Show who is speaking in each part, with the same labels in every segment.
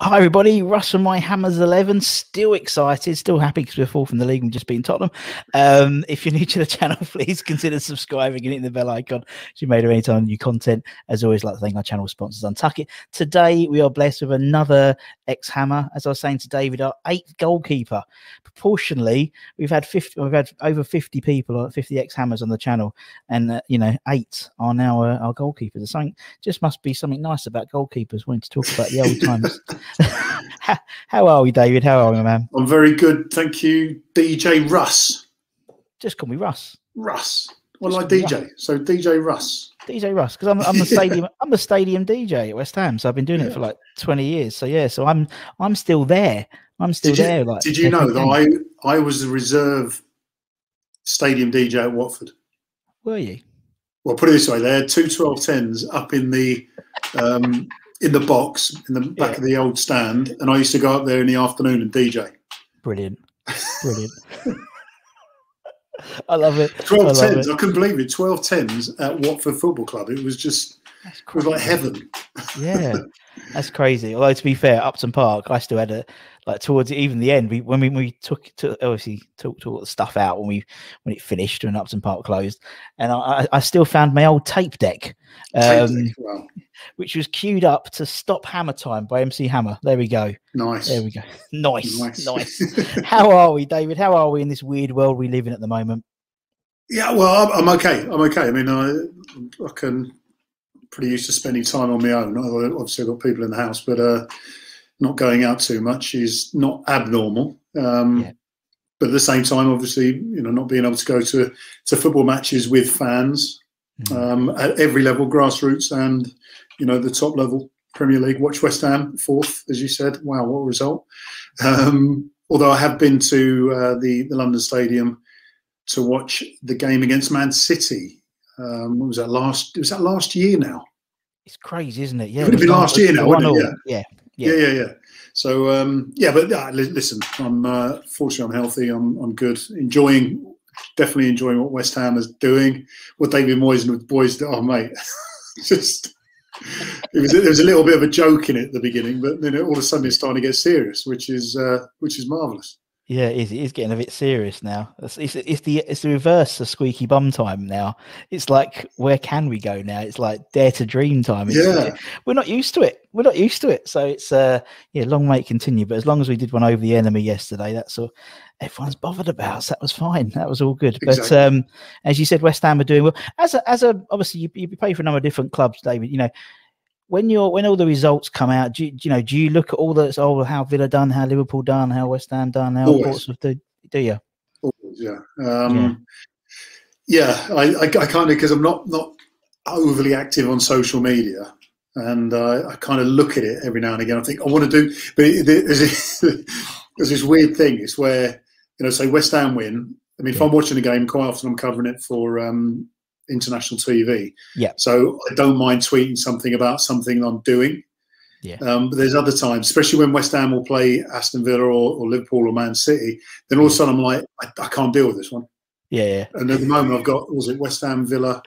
Speaker 1: Hi everybody, Russ from My Hammers 11, still excited, still happy because we're fourth in the league and just beating Tottenham. If you're new to the channel, please consider subscribing and hitting the bell icon to be made of any time new content. As always, I'd like to thank our channel sponsors, Untuck. Today we are blessed with another ex-Hammer. As I was saying to David, our 8th goalkeeper. Proportionally, we've had over 50 people, 50 ex-Hammers on the channel, and 8 are now our goalkeepers. Something just must be something nice about goalkeepers wanting to talk about the old times. How are we, David? How are we, man?
Speaker 2: I'm very good, thank you. DJ Russ.
Speaker 1: Just call me Russ.
Speaker 2: Russ. Well, like DJ. Russ. So DJ Russ.
Speaker 1: DJ Russ, because I'm the stadium. I'm the stadium DJ at West Ham, so I've been doing it for like 20 years. So yeah, so I'm still there. I'm still there. Like,
Speaker 2: did you know that I was the reserve stadium DJ at Watford?
Speaker 1: Were you?
Speaker 2: Well, put it this way: they had 2 12-10s up in the box in the back of the old stand, and I used to go up there in the afternoon and DJ.
Speaker 1: Brilliant, brilliant. I love it.
Speaker 2: 12-10s. I couldn't believe it. 12-10s at Watford Football Club. It was just, it was like heaven.
Speaker 1: Yeah, that's crazy. Although to be fair, Upton Park, I still had towards even the end. When we took all the stuff out when it finished and Upton Park closed, and I still found my old tape deck.
Speaker 2: Wow.
Speaker 1: Which was queued up to Stop Hammer Time by MC Hammer. There we go.
Speaker 2: Nice.
Speaker 1: There we go. Nice. How are we, David? How are we in this weird world we live in at the moment?
Speaker 2: Yeah, well, I'm okay. I mean, I can pretty used to spending time on my own. Obviously, I've got people in the house, but not going out too much is not abnormal. But at the same time, obviously, not being able to go to football matches with fans at every level, grassroots and the top level, Premier League. Watch West Ham 4th, as you said. Wow, what a result! Although I have been to the London Stadium to watch the game against Man City. What was that last? Was that last year now?
Speaker 1: It's crazy, isn't it? Yeah,
Speaker 2: it would have been last year now, wouldn't it?
Speaker 1: Yeah.
Speaker 2: So but listen, I'm fortunately I'm healthy. I'm good. Definitely enjoying what West Ham is doing. What David Moyes and the boys do. Oh, mate, just there was a little bit of a joke in it at the beginning, but then all of a sudden it's starting to get serious, which is marvelous.
Speaker 1: Yeah, it is getting a bit serious now. It's the reverse of squeaky bum time now. It's like, where can we go now? It's like dare to dream time. We're not used to it. So it's long may it continue. But as long as we did one over the enemy yesterday, that's all everyone's bothered about. So that was fine. That was all good. Exactly. But as you said, West Ham are doing well. Obviously you play for a number of different clubs, David. When all the results come out, do you look at all the how Villa done, how Liverpool done, how West Ham done, how Portsmouth do you?
Speaker 2: Always, yeah. I kind of, because I'm not overly active on social media, and I kind of look at it every now and again. I think I want to do, but there's this weird thing. It's where say West Ham win. I mean, if I'm watching a game, quite often I'm covering it for international TV.
Speaker 1: Yeah.
Speaker 2: So I don't mind tweeting something about something I'm doing.
Speaker 1: Yeah.
Speaker 2: But there's other times, especially when West Ham will play Aston Villa or Liverpool or Man City, then all of a sudden I'm like, I can't deal with this one.
Speaker 1: Yeah.
Speaker 2: And at the moment I've got, was it West Ham, Villa,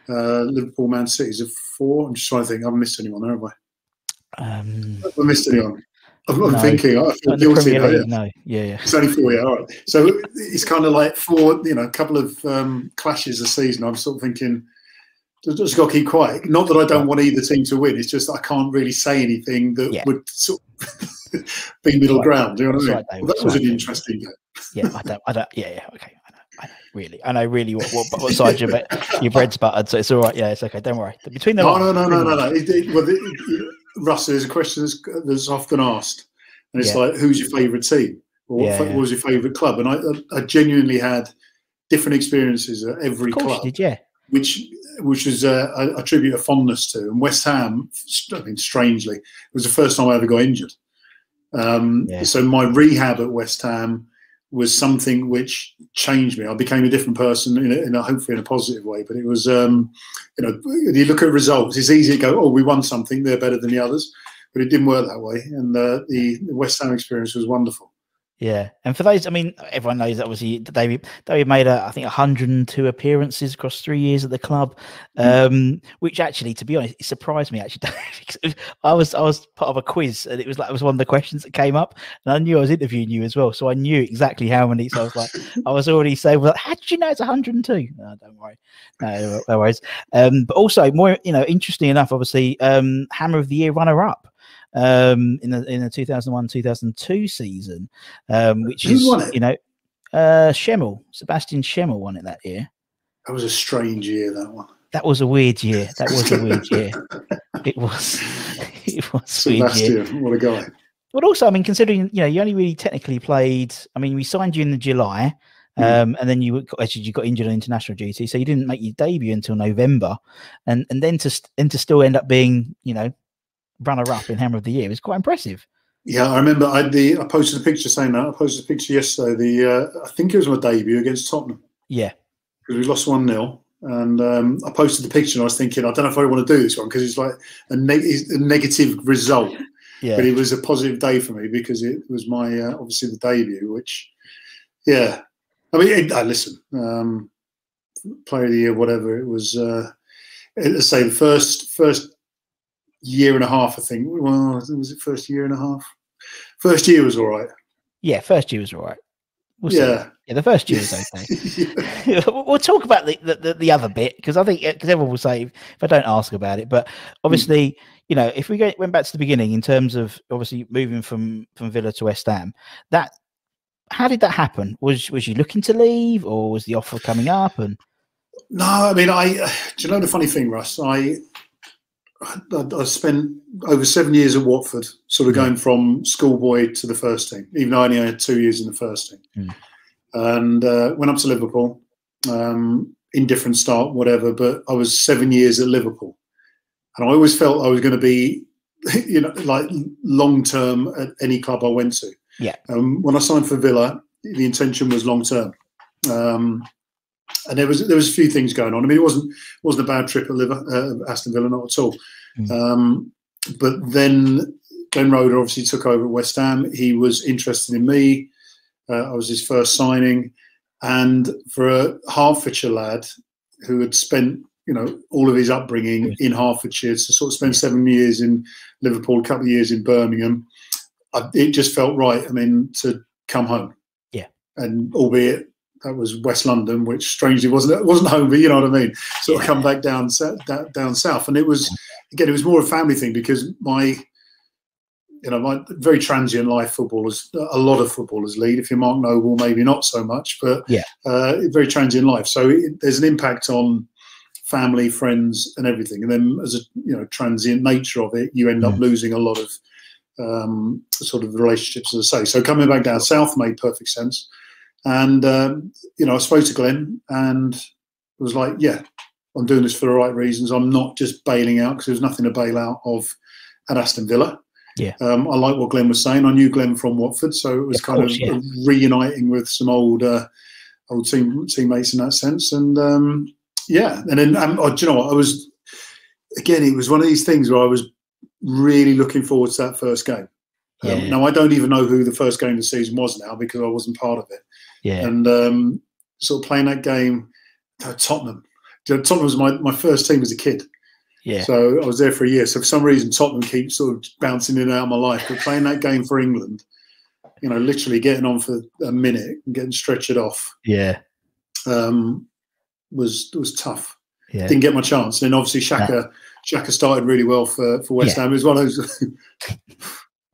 Speaker 2: Liverpool, Man City? Is it 4? I'm just trying to think. I haven't missed anyone there, have I? Have I missed anyone? I'm thinking. I feel guilty.
Speaker 1: No. Yeah.
Speaker 2: It's only 4 years. All right. So it's kind of like 4. A couple of clashes a season. I'm sort of thinking, just got to keep quiet. Not that I don't want either team to win. It's just I can't really say anything that would sort of be middle ground. Do you know what I mean? Well, that was an interesting game.
Speaker 1: Yeah, I don't. Yeah. Okay. I know really what side your bread's buttered, so it's all right. Yeah, it's okay. Don't worry. Between them,
Speaker 2: no. Russ, there's a question that's often asked, and it's like, who's your favourite team, or what was your favourite club? And I genuinely had different experiences at every club, which is I attribute a fondness to. And West Ham, I mean, strangely, it was the first time I ever got injured. So my rehab at West Ham was something which changed me. I became a different person hopefully in a positive way. But it was, you look at results, it's easy to go, oh, we won something, they're better than the others. But it didn't work that way. And the West Ham experience was wonderful.
Speaker 1: Yeah, and for those, I mean, everyone knows that obviously David made I think 102 appearances across 3 years at the club, which actually, to be honest, it surprised me actually. I was part of a quiz, and it was one of the questions that came up, and I knew I was interviewing you as well, so I knew exactly how many. So I was like, I was already saying, well, how did you know it's 102? No, don't worry, no worries. But also more, interesting enough, obviously, Hammer of the Year runner up. In the 2001-2002 season, which
Speaker 2: Who
Speaker 1: is
Speaker 2: won it?
Speaker 1: Sebastian Schemmel won it that year.
Speaker 2: That was a strange year, that one.
Speaker 1: That was a weird year. It was
Speaker 2: Sebastian,
Speaker 1: weird year.
Speaker 2: what a guy.
Speaker 1: But also, I mean, considering you only really technically played. I mean, we signed you in July, and then you got injured on international duty, so you didn't make your debut until November, and then to still end up being runner-up in Hammer of the Year is quite impressive.
Speaker 2: Yeah, I remember I posted a picture saying that. I posted a picture yesterday. I think it was my debut against Tottenham.
Speaker 1: Yeah.
Speaker 2: Because we lost 1-0. And I posted the picture and I was thinking, I don't know if I want to do this one because it's like a negative result.
Speaker 1: Yeah.
Speaker 2: But it was a positive day for me because it was my, obviously, the debut, which, yeah. I mean, listen, Player of the Year, whatever. It was, let's say, the first year and a half, I think. Well, was it first year and a half? First year was all right.
Speaker 1: Yeah, first year was all right. We'll
Speaker 2: yeah.
Speaker 1: See. Yeah, the first year was okay. We'll talk about the other bit because I think because everyone will say if I don't ask about it, but obviously, if we went back to the beginning in terms of obviously moving from Villa to West Ham, how did that happen? Was you looking to leave, or was the offer coming up? And
Speaker 2: no, I mean, do you know the funny thing, Russ? I spent over 7 years at Watford, sort of going from schoolboy to the first team, even though I only had 2 years in the first team. And went up to Liverpool, indifferent start, whatever, but I was 7 years at Liverpool. And I always felt I was going to be, like long-term at any club I went to.
Speaker 1: Yeah.
Speaker 2: When I signed for Villa, the intention was long-term. And there was a few things going on. I mean, it wasn't a bad trip at Aston Villa, not at all. But then Glenn Roeder obviously took over at West Ham. He was interested in me. I was his first signing, and for a Hertfordshire lad who had spent all of his upbringing in Hertfordshire to sort of spend 7 years in Liverpool, a couple of years in Birmingham, it just felt right. I mean, to come home. Yeah, and albeit that was West London, which strangely wasn't home, but you know what I mean. Sort of come back down south, and it was more a family thing because my very transient life. Footballers, a lot of footballers lead. If you're Mark Noble, maybe not so much, but very transient life. So there's an impact on family, friends, and everything. And then as a transient nature of it, you end up losing a lot of sort of relationships, as I say. So coming back down south made perfect sense. And, I spoke to Glenn and was like, yeah, I'm doing this for the right reasons. I'm not just bailing out because there's nothing to bail out of at Aston Villa. Yeah. I like what Glenn was saying. I knew Glenn from Watford, so it was reuniting with some old teammates in that sense. And, and then, do you know what? it was one of these things where I was really looking forward to that first game. Now, I don't even know who the first game of the season was now because I wasn't part of it. Yeah. And sort of playing that game, Tottenham. Tottenham was my first team as a kid. Yeah. So I was there for a year. So for some reason, Tottenham keeps sort of bouncing in and out of my life. But playing that game for England, literally getting on for a minute and getting stretchered off. Yeah. Was tough. Yeah. Didn't get my chance. And then obviously Xhaka started really well for West Ham. It was one of those.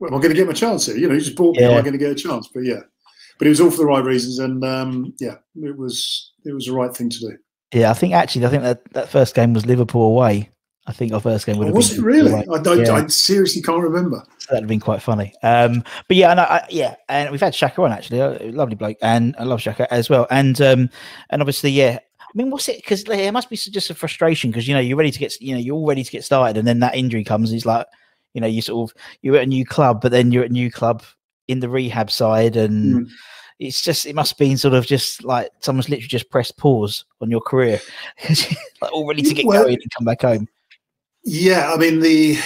Speaker 2: Well, am I going to get my chance here? He just bought me. Am I going to get a chance? But but it was all for the right reasons, and it was the right thing to do. Yeah, I think that first game was Liverpool away. I think our first game would have been. Was it really? I seriously can't remember. So that'd have been quite funny. But and we've had Xhaka on actually, a lovely bloke, and I love Xhaka as well. And obviously, I mean, what's it? Because there must be just a frustration because you're ready to get you're all ready to get started, and then that injury comes. And it's like you're at a new club, but then you're at a new club in the rehab side, and it must have been sort of just like someone's literally just pressed pause on your career, like all ready to get going and come back home. Yeah, I mean the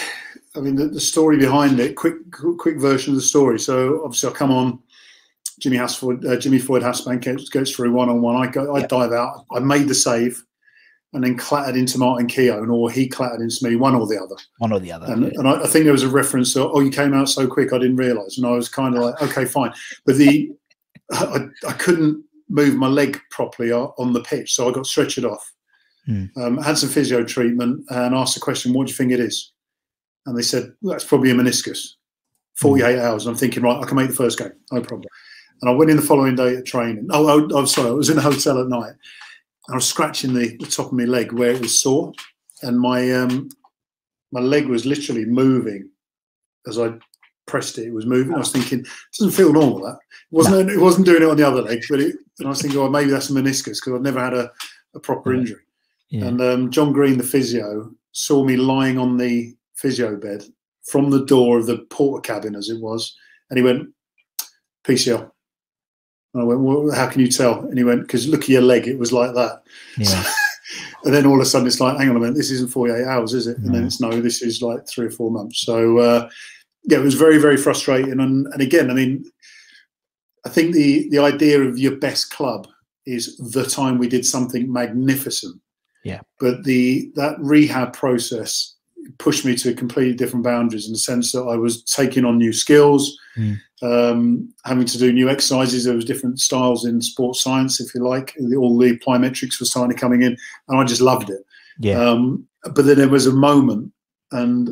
Speaker 2: story behind it. Quick version of the story. So obviously I come on Jimmy Floyd Hasbank goes through one-on-one. I dive out. I made the save, and then clattered into Martin Keown, or he clattered into me, one or the other.
Speaker 1: One or the other.
Speaker 2: And I think there was a reference to, oh, you came out so quick, I didn't realise. And I was kind of like, okay, fine. But I couldn't move my leg properly on the pitch, so I got stretchered off. Had some physio treatment and asked the question, what do you think it is? And they said, well, that's probably a meniscus. 48 hours. And I'm thinking, right, I can make the first game, no problem. And I went in the following day at training. I'm sorry, I was in a hotel at night. I was scratching the top of my leg where it was sore, and my leg was literally moving as I pressed it. It was moving. I was thinking, it doesn't feel normal. That it wasn't doing it on the other leg, and I was thinking, oh, maybe that's a meniscus because I've never had a proper injury. Yeah. And John Green, the physio, saw me lying on the physio bed from the door of the porter cabin, as it was, and he went, PCL. And I went, well, how can you tell? And he went, because look at your leg, it was like that. Yeah. And then all of a sudden it's like, hang on a minute, this isn't 48 hours, is it? And then it's, no, this is like 3 or 4 months. So, yeah, it was very, very frustrating. And again, I mean, I think the idea of your best club is the time we did something magnificent.
Speaker 1: Yeah. But
Speaker 2: that rehab process pushed me to completely different boundaries in the sense that I was taking on new skills, having to do new exercises. There was different styles in sports science, if you like. All the plyometrics were starting coming in, and I just loved it.
Speaker 1: Yeah.
Speaker 2: But then there was a moment, and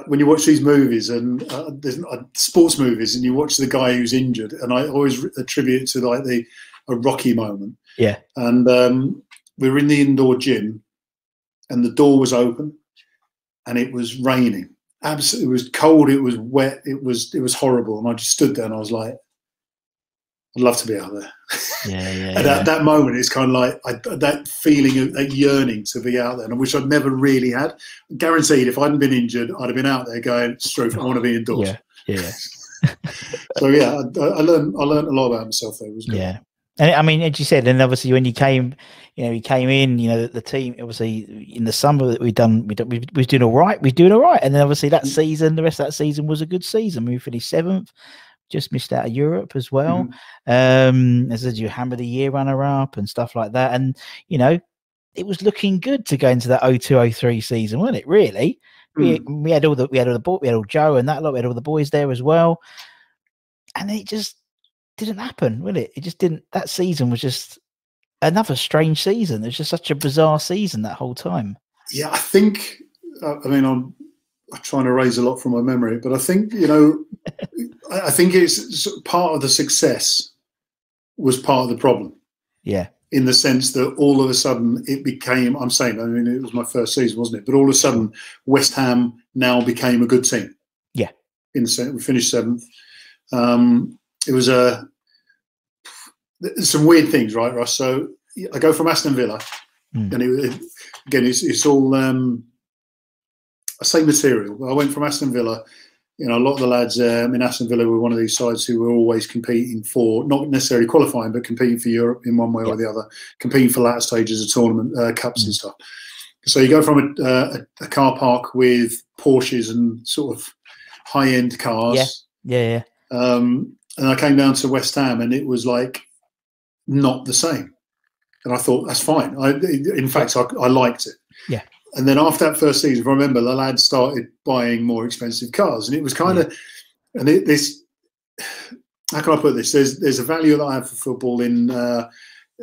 Speaker 2: when you watch these movies and there's sports movies, and you watch the guy who's injured, and I always attribute it to like a Rocky moment.
Speaker 1: Yeah.
Speaker 2: And we were in the indoor gym, and the door was open, and it was raining. Absolutely, it was cold. It was wet. It was horrible. And I just stood there, and I was like, I'd love to be out there.
Speaker 1: Yeah.
Speaker 2: And at that moment, it's kind of like that feeling of that yearning to be out there, and I wish I'd never really had. Guaranteed, if I hadn't been injured, I'd have been out there going, "Stroke, I want to be indoors."
Speaker 1: Yeah.
Speaker 2: So yeah, I learned a lot about myself there. It was good.
Speaker 1: Yeah. And I mean, as you said, and obviously when you came in, the team, obviously in the summer that we was doing all right. And then obviously that season, the rest of that season was a good season. We finished 7th, just missed out of Europe as well. As I said, you hammered the year runner up and stuff like that. And, it was looking good to go into that 02-03 season, wasn't it? Really? We had all Joe and that lot, we had all the boys there as well. And it just didn't happen, will it? It just didn't. That season was just another strange season. It was just such a bizarre season that whole time.
Speaker 2: Yeah, I think. I mean, I'm trying to raise a lot from my memory, but I think I think it's part of the success was part of the problem.
Speaker 1: Yeah. In
Speaker 2: the sense that all of a sudden it became. I'm saying. I mean, it was my first season, wasn't it? But all of a sudden, West Ham now became a good team.
Speaker 1: Yeah.
Speaker 2: We finished 7th. It was some weird things, right, Russ? So I go from Aston Villa, and again, it's all I say material. I went from Aston Villa. A lot of the lads in Aston Villa were one of these sides who were always competing for, not necessarily qualifying, but competing for Europe in one way or the other, competing for latter stages of tournament cups and stuff. So you go from a car park with Porsches and sort of high-end cars.
Speaker 1: Yeah.
Speaker 2: And I came down to West Ham, and it was like not the same. And I thought, that's fine. In fact, I liked it.
Speaker 1: Yeah.
Speaker 2: And then after that first season, if I remember, the lads started buying more expensive cars, and it was kind of, and this, how can I put this? There's a value that I have for football in. I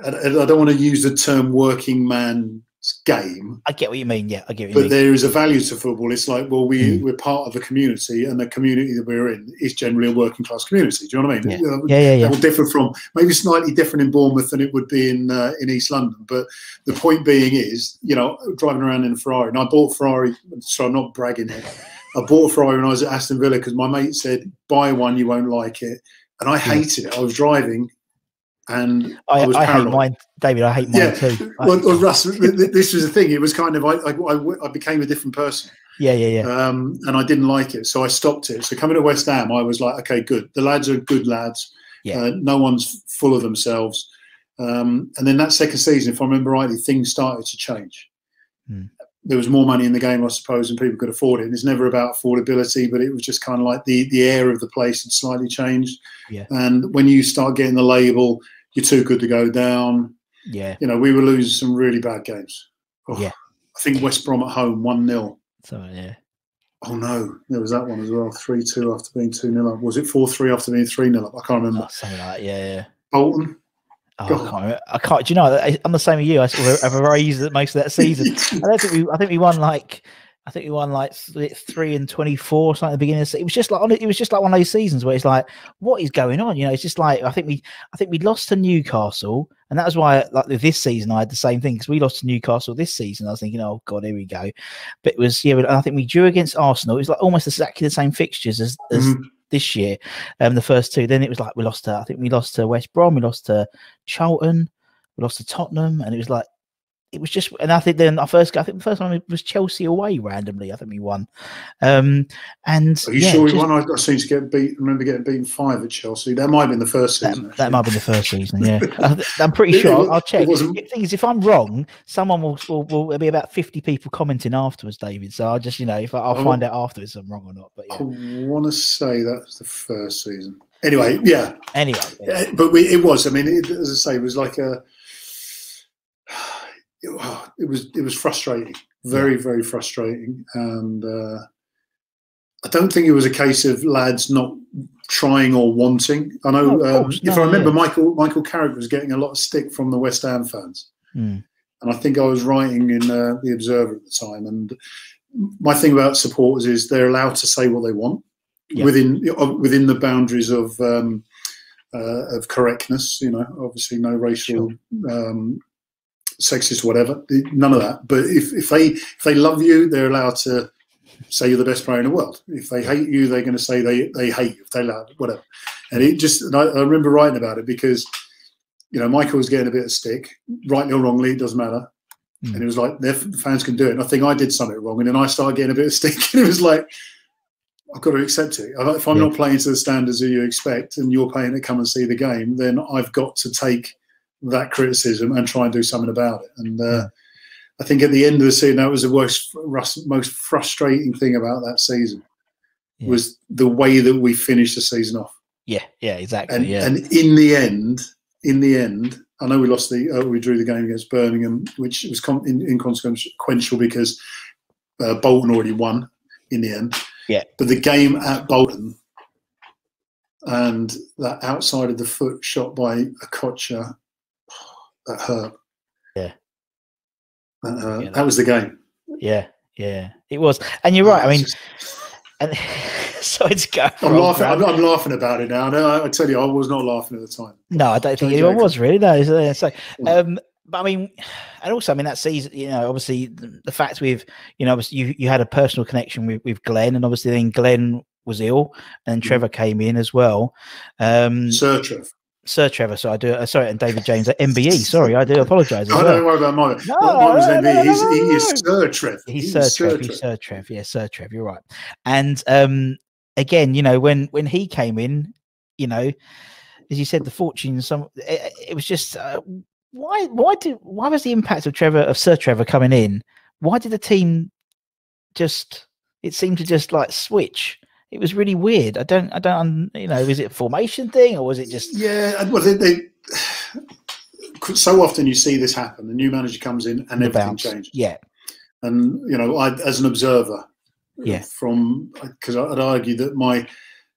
Speaker 2: don't want to use the term working man game.
Speaker 1: I get what you mean. Yeah, I get what you
Speaker 2: mean. But
Speaker 1: there
Speaker 2: is a value to football. It's like, well, we're part of a community, and the community that we're in is generally a working class community. Do you know what I mean?
Speaker 1: Yeah.
Speaker 2: That will differ from, maybe slightly different in Bournemouth than it would be in East London. But the point being is, driving around in a Ferrari, and I bought a Ferrari. So I'm not bragging here. I bought a Ferrari when I was at Aston Villa because my mate said, "Buy one, you won't like it," and I hated it. I was driving. And I
Speaker 1: hate mine, David. I hate mine too.
Speaker 2: Well, Russ, this was the thing. It was kind of I became a different person.
Speaker 1: Yeah.
Speaker 2: And I didn't like it, so I stopped it. So coming to West Ham, I was like, okay, good. The lads are good lads.
Speaker 1: Yeah.
Speaker 2: No one's full of themselves. And then that second season, if I remember rightly, things started to change. there was more money in the game, I suppose, and people could afford it. And it's never about affordability, but it was just kind of like the air of the place had slightly changed.
Speaker 1: Yeah.
Speaker 2: And when you start getting the label, you're too good to go down.
Speaker 1: Yeah.
Speaker 2: You know, we were losing some really bad games. Oh,
Speaker 1: yeah.
Speaker 2: I think West Brom at home 1-0.
Speaker 1: So yeah.
Speaker 2: Oh no, there was that one as well. 3-2 after being 2-0 up. Was it 4-3 after being 3-0 up? I can't remember.
Speaker 1: Oh, something like that. Yeah.
Speaker 2: Bolton.
Speaker 1: Oh, I can't remember. I can't. Do you know? I'm the same as you. I sort of have a very easy most of that season. I think we won like 3-24 or something at the beginning of the season. It was just like one of those seasons where it's like, what is going on? You know, it's just like I think we lost to Newcastle, and that was why like this season I had the same thing, because we lost to Newcastle this season. I was thinking, oh god, here we go. But it was but I think we drew against Arsenal. It was like almost exactly the same fixtures as this year, the first two. Then it was like we lost to West Brom, we lost to Charlton, we lost to Tottenham, and it was like. It was just, and I think then the first time it was Chelsea away randomly. I think we won. And
Speaker 2: are you sure we won? I seem to remember getting beaten 5 at Chelsea. That might have been the first season.
Speaker 1: That might have been the first season. Yeah, I'm pretty sure. I'll check. The thing is, if I'm wrong, someone will there'll be about 50 people commenting afterwards, David. So I'll just I'll find out afterwards if I'm wrong or not. But yeah.
Speaker 2: I want to say that was the first season. Anyway, yeah.
Speaker 1: Yeah.
Speaker 2: But it was. I mean, as I say, it was like a. It was frustrating, very, very frustrating, and I don't think it was a case of lads not trying or wanting. I know if I remember, Michael Carrick was getting a lot of stick from the West Ham fans, and I think I was writing in the Observer at the time. And my thing about supporters is they're allowed to say what they want within the boundaries of correctness. You know, obviously no racial. Sexist, whatever, none of that. But if they love you, they're allowed to say you're the best player in the world. If they hate you, they're going to say they hate you. If they love whatever. And I remember writing about it because Michael was getting a bit of stick, rightly or wrongly, it doesn't matter. And it was like the fans can do it. And I think I did something wrong, and then I started getting a bit of stick, and it was like I've got to accept it. If I'm not playing to the standards that you expect, and you're paying to come and see the game, then I've got to take that criticism and try and do something about it. And I think at the end of the season, that was the most frustrating thing about that season was the way that we finished the season off. Yeah,
Speaker 1: exactly.
Speaker 2: And in the end, I know we lost we drew the game against Birmingham, which was inconsequential because Bolton already won in the end.
Speaker 1: Yeah.
Speaker 2: But the game at Bolton and that outside of the foot shot by Okocha, that hurt.
Speaker 1: Yeah.
Speaker 2: That was the game.
Speaker 1: Yeah, it was. And you're right. I mean, and so it's going.
Speaker 2: I'm laughing about it now. No, I tell you, I was not laughing at the time.
Speaker 1: No, I don't think anyone was really. No. So, but I mean, and also, I mean, that season, obviously the fact with, obviously you had a personal connection with Glenn, and obviously then Glenn was ill, and Trevor came in as well. Sir Trevor, so I do. Sorry, and David James at MBE. Sorry, I do apologise.
Speaker 2: Don't worry about mine. Mine was MBE. He is Sir Trev.
Speaker 1: He's Sir Trev. Yeah, Sir Trev. You're right. And again, when he came in, as you said, the fortune. It was just why was the impact of Sir Trevor coming in? Why did the team it seemed to just like switch? It was really weird. I don't, was it a formation thing or was it just?
Speaker 2: Yeah, well, so often you see this happen. The new manager comes in and everything changes.
Speaker 1: Yeah.
Speaker 2: And, I, as an observer, because I'd argue that my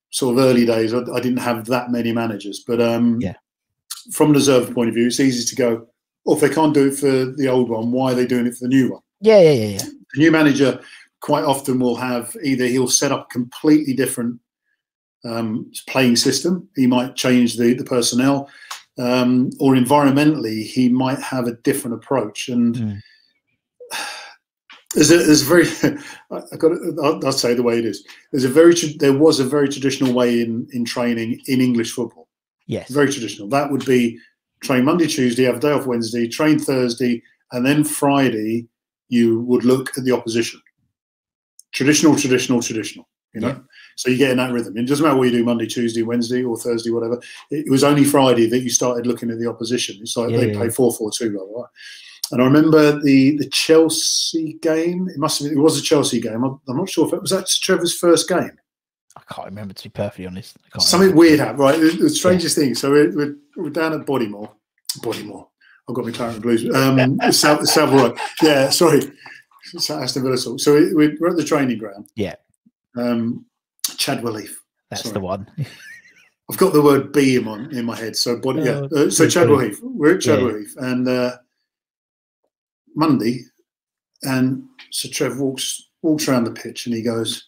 Speaker 2: sort of early days, I didn't have that many managers. But from an observer point of view, it's easy to go, if they can't do it for the old one, why are they doing it for the new one?
Speaker 1: Yeah.
Speaker 2: The new manager quite often will have he'll set up a completely different playing system. He might change the personnel, or environmentally, he might have a different approach. And there's a very, I'll say the way it is. There was a very traditional way in training in English football.
Speaker 1: Yes,
Speaker 2: very traditional. That would be train Monday, Tuesday, have a day off Wednesday, train Thursday, and then Friday you would look at the opposition. Traditional, So you get in that rhythm. It doesn't matter what you do Monday, Tuesday, Wednesday, or Thursday, whatever. It was only Friday that you started looking at the opposition. It's like they play 4-4-2, blah, blah, blah. And I remember the Chelsea game. It was a Chelsea game. I'm not sure if it was that Trevor's first game.
Speaker 1: I can't remember, to be perfectly honest.
Speaker 2: Something weird happened, right? The strangest thing. So we're down at Bodymore. I've got my Claret Blues. Savile. Yeah, sorry. Aston Villa. So we're at the training ground.
Speaker 1: Yeah.
Speaker 2: Chadwell Heath.
Speaker 1: That's the one.
Speaker 2: I've got the word B in my head. So so Chadwell Heath. We're at Chadwell Heath, and Monday, and so Trev walks around the pitch, and he goes,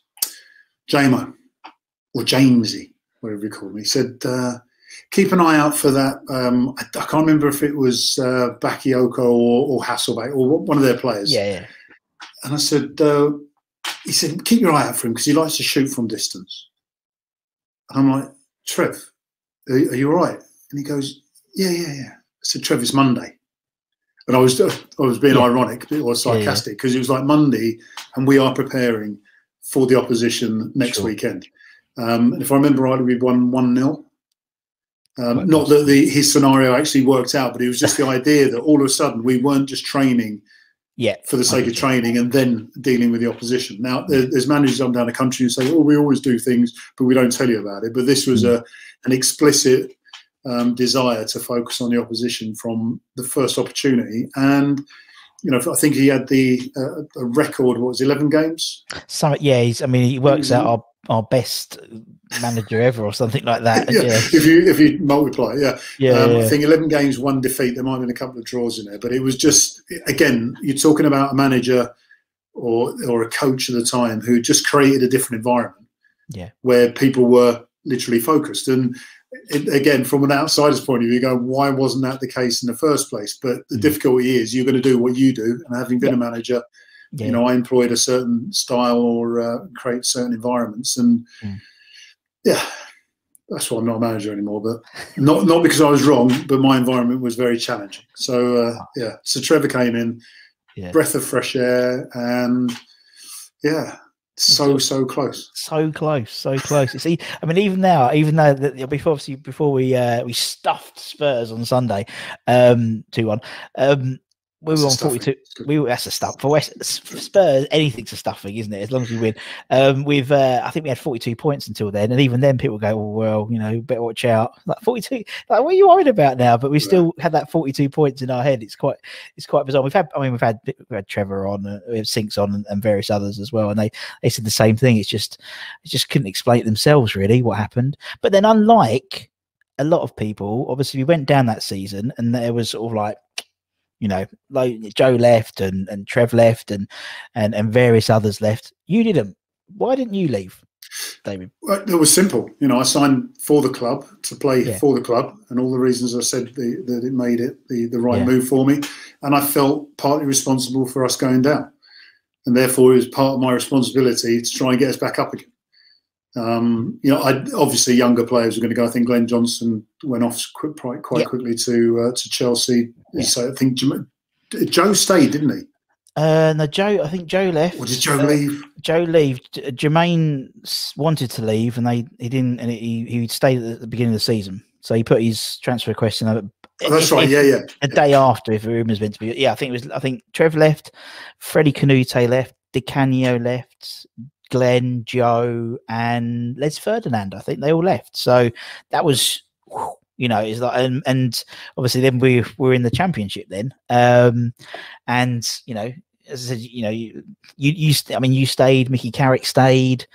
Speaker 2: "Jamo, or Jamesy, whatever he called me." He said, "Keep an eye out for that." I can't remember if it was Bakayoko or Hasselbeck or one of their players.
Speaker 1: Yeah.
Speaker 2: And I said, he said, "Keep your eye out for him because he likes to shoot from distance." And I'm like, "Trev, are you all right?" And he goes, Yeah. I said, "Trev, it's Monday." And I was being ironic or sarcastic because it was like Monday, and we are preparing for the opposition next weekend. And if I remember rightly, we won 1-0. Not that his scenario actually worked out, but it was just the idea that all of a sudden we weren't just training for the sake of training and then dealing with the opposition. Now, there's managers up and down the country who say, "Oh, we always do things, but we don't tell you about it." But this was an explicit desire to focus on the opposition from the first opportunity. And, I think he had a record, 11 games?
Speaker 1: He works out our best manager ever or something like that.
Speaker 2: If you multiply, I think 11 games, 1 defeat. There might have been a couple of draws in there, but it was just, again, you're talking about a manager or a coach at the time who just created a different environment where people were literally focused. And again, from an outsider's point of view, you go, why wasn't that the case in the first place? But the difficulty is you're going to do what you do, and having been a manager, I employed a certain style or create certain environments, and that's why I'm not a manager anymore. But not because I was wrong, but my environment was very challenging. So so Trevor came in, breath of fresh air, and so close. So close. You see, I mean, even now, even though before we stuffed Spurs on Sunday, 2-1. We were on 42. That's a stuff for Spurs. Anything's a stuffing, isn't it? As long as we win. I think we had 42 points until then, and even then, people go, "Oh, well, better watch out." Like 42. Like, what are you worried about now? But we still had that 42 points in our head. It's quite bizarre. We've had Trevor on, we have Sinks on, and various others as well, and they said the same thing. It just couldn't explain it themselves really what happened. But then, unlike a lot of people, obviously, we went down that season, and there was sort of like, like Joe left and Trev left and various others left. You didn't. Why didn't you leave, David? Well, it was simple. I signed for the club to play for the club, and all the reasons I said that it made it the right move for me. And I felt partly responsible for us going down, and therefore it was part of my responsibility to try and get us back up again. Obviously younger players were going to go. I think Glenn Johnson went off quite quickly to Chelsea. So I think Joe stayed, didn't he?
Speaker 1: No, Joe. I think Joe left.
Speaker 2: Or did Joe leave?
Speaker 1: Joe leave. Jermaine wanted to leave, and he didn't. And he stayed at the beginning of the season. So he put his transfer request in.
Speaker 2: That's right.
Speaker 1: A day after, if the room was meant to be. I think Trev left, Freddie Canute left, Di Canio left, Glenn, Joe, and Les Ferdinand. I think they all left. So that was, it's like, and obviously then we were in the Championship then. And as I said, you stayed. Mickey Carrick stayed.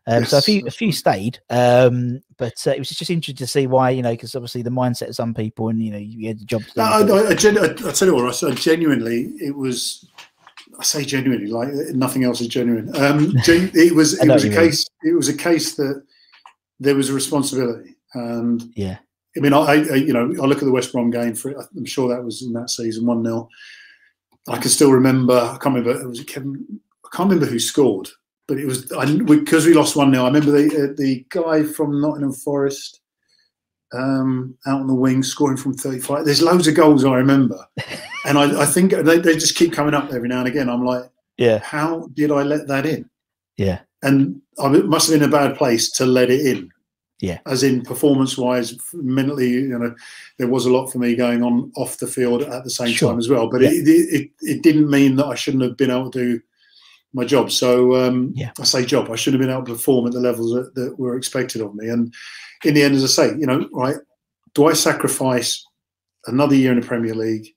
Speaker 1: So a few stayed. But it was just interesting to see why, because obviously the mindset of some people, and you had the job to do.
Speaker 2: I tell you what, I said genuinely, it was. I say genuinely, like nothing else is genuine. It was a case that there was a responsibility, and I mean, I look at the West Brom game. I'm sure that was in that season, 1-0. I can still remember. I can't remember. It was Kevin. I can't remember who scored, but it was because we lost 1-0. I remember the guy from Nottingham Forest out on the wing scoring from 35. There's loads of goals I remember. And I think they just keep coming up every now and again. I'm like, how did I let that in?
Speaker 1: Yeah.
Speaker 2: And it must have been a bad place to let it in.
Speaker 1: Yeah.
Speaker 2: As in performance-wise, mentally, you know, there was a lot for me going on off the field at the same time as well. But it didn't mean that I shouldn't have been able to do my job. So I say job, I shouldn't have been able to perform at the levels that were expected of me. And in the end, as I say, you know, right, do I sacrifice another year in the Premier League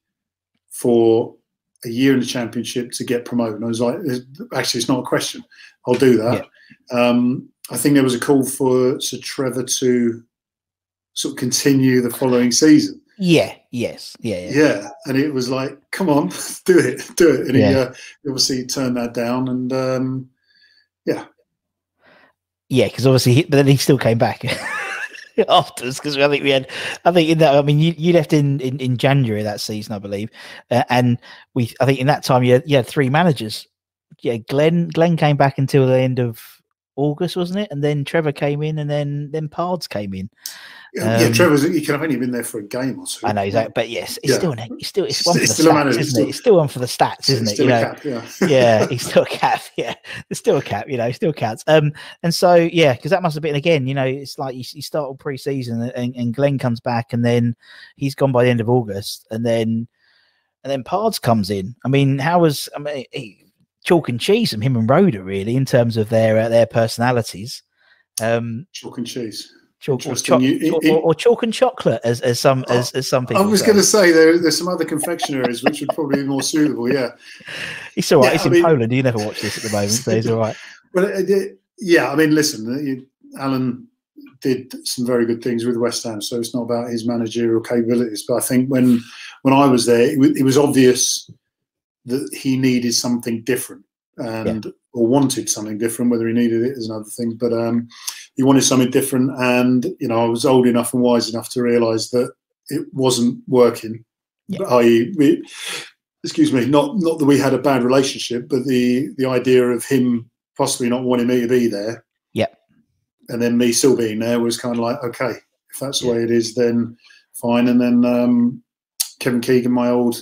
Speaker 2: for a year in the Championship to get promoted? And I was like, actually, it's not a question. I'll do that. Yeah. I think there was a call for Sir Trevor to sort of continue the following season.
Speaker 1: Yeah. Yes.
Speaker 2: Yeah. And it was like, come on, do it. And he obviously turned that down. And yeah,
Speaker 1: because obviously, but then he still came back afterwards, because I think in that, I mean, you left in January that season, I believe, and I think in that time you had 3 managers. Yeah, Glenn came back until the end of August, wasn't it? And then Trevor came in, and then Pards came in.
Speaker 2: He could have only been there for a game or two.
Speaker 1: I know, exactly, but yes, it's still one for the
Speaker 2: still
Speaker 1: stats, isn't it? It's still one for the stats, isn't it?
Speaker 2: Still a cap,
Speaker 1: he's still a cap. Yeah, there's still a cap. You know, still counts. And so because that must have been, again, you know, it's like you start all pre-season, and Glenn comes back, and then he's gone by the end of August, and then Pards comes in. I mean, chalk and cheese from him and Rhoda, really, in terms of their personalities.
Speaker 2: Chalk and cheese.
Speaker 1: Or chalk and chocolate, as some people. I
Speaker 2: was going to say there's some other confectionaries which would probably be more suitable. Yeah,
Speaker 1: it's all right. It's in Poland. You never watch this at the moment, so it's all right.
Speaker 2: Well, I mean, listen, Alan did some very good things with West Ham, so it's not about his managerial capabilities. But I think when I was there, it was obvious that he needed something different, or wanted something different. Whether he needed it is another thing, but he wanted something different. And you know, I was old enough and wise enough to realise that it wasn't working. I.e., excuse me, not that we had a bad relationship, but the idea of him possibly not wanting me to be there, and then me still being there, was kind of like, okay, if that's the way it is, then fine. And then Kevin Keegan, my old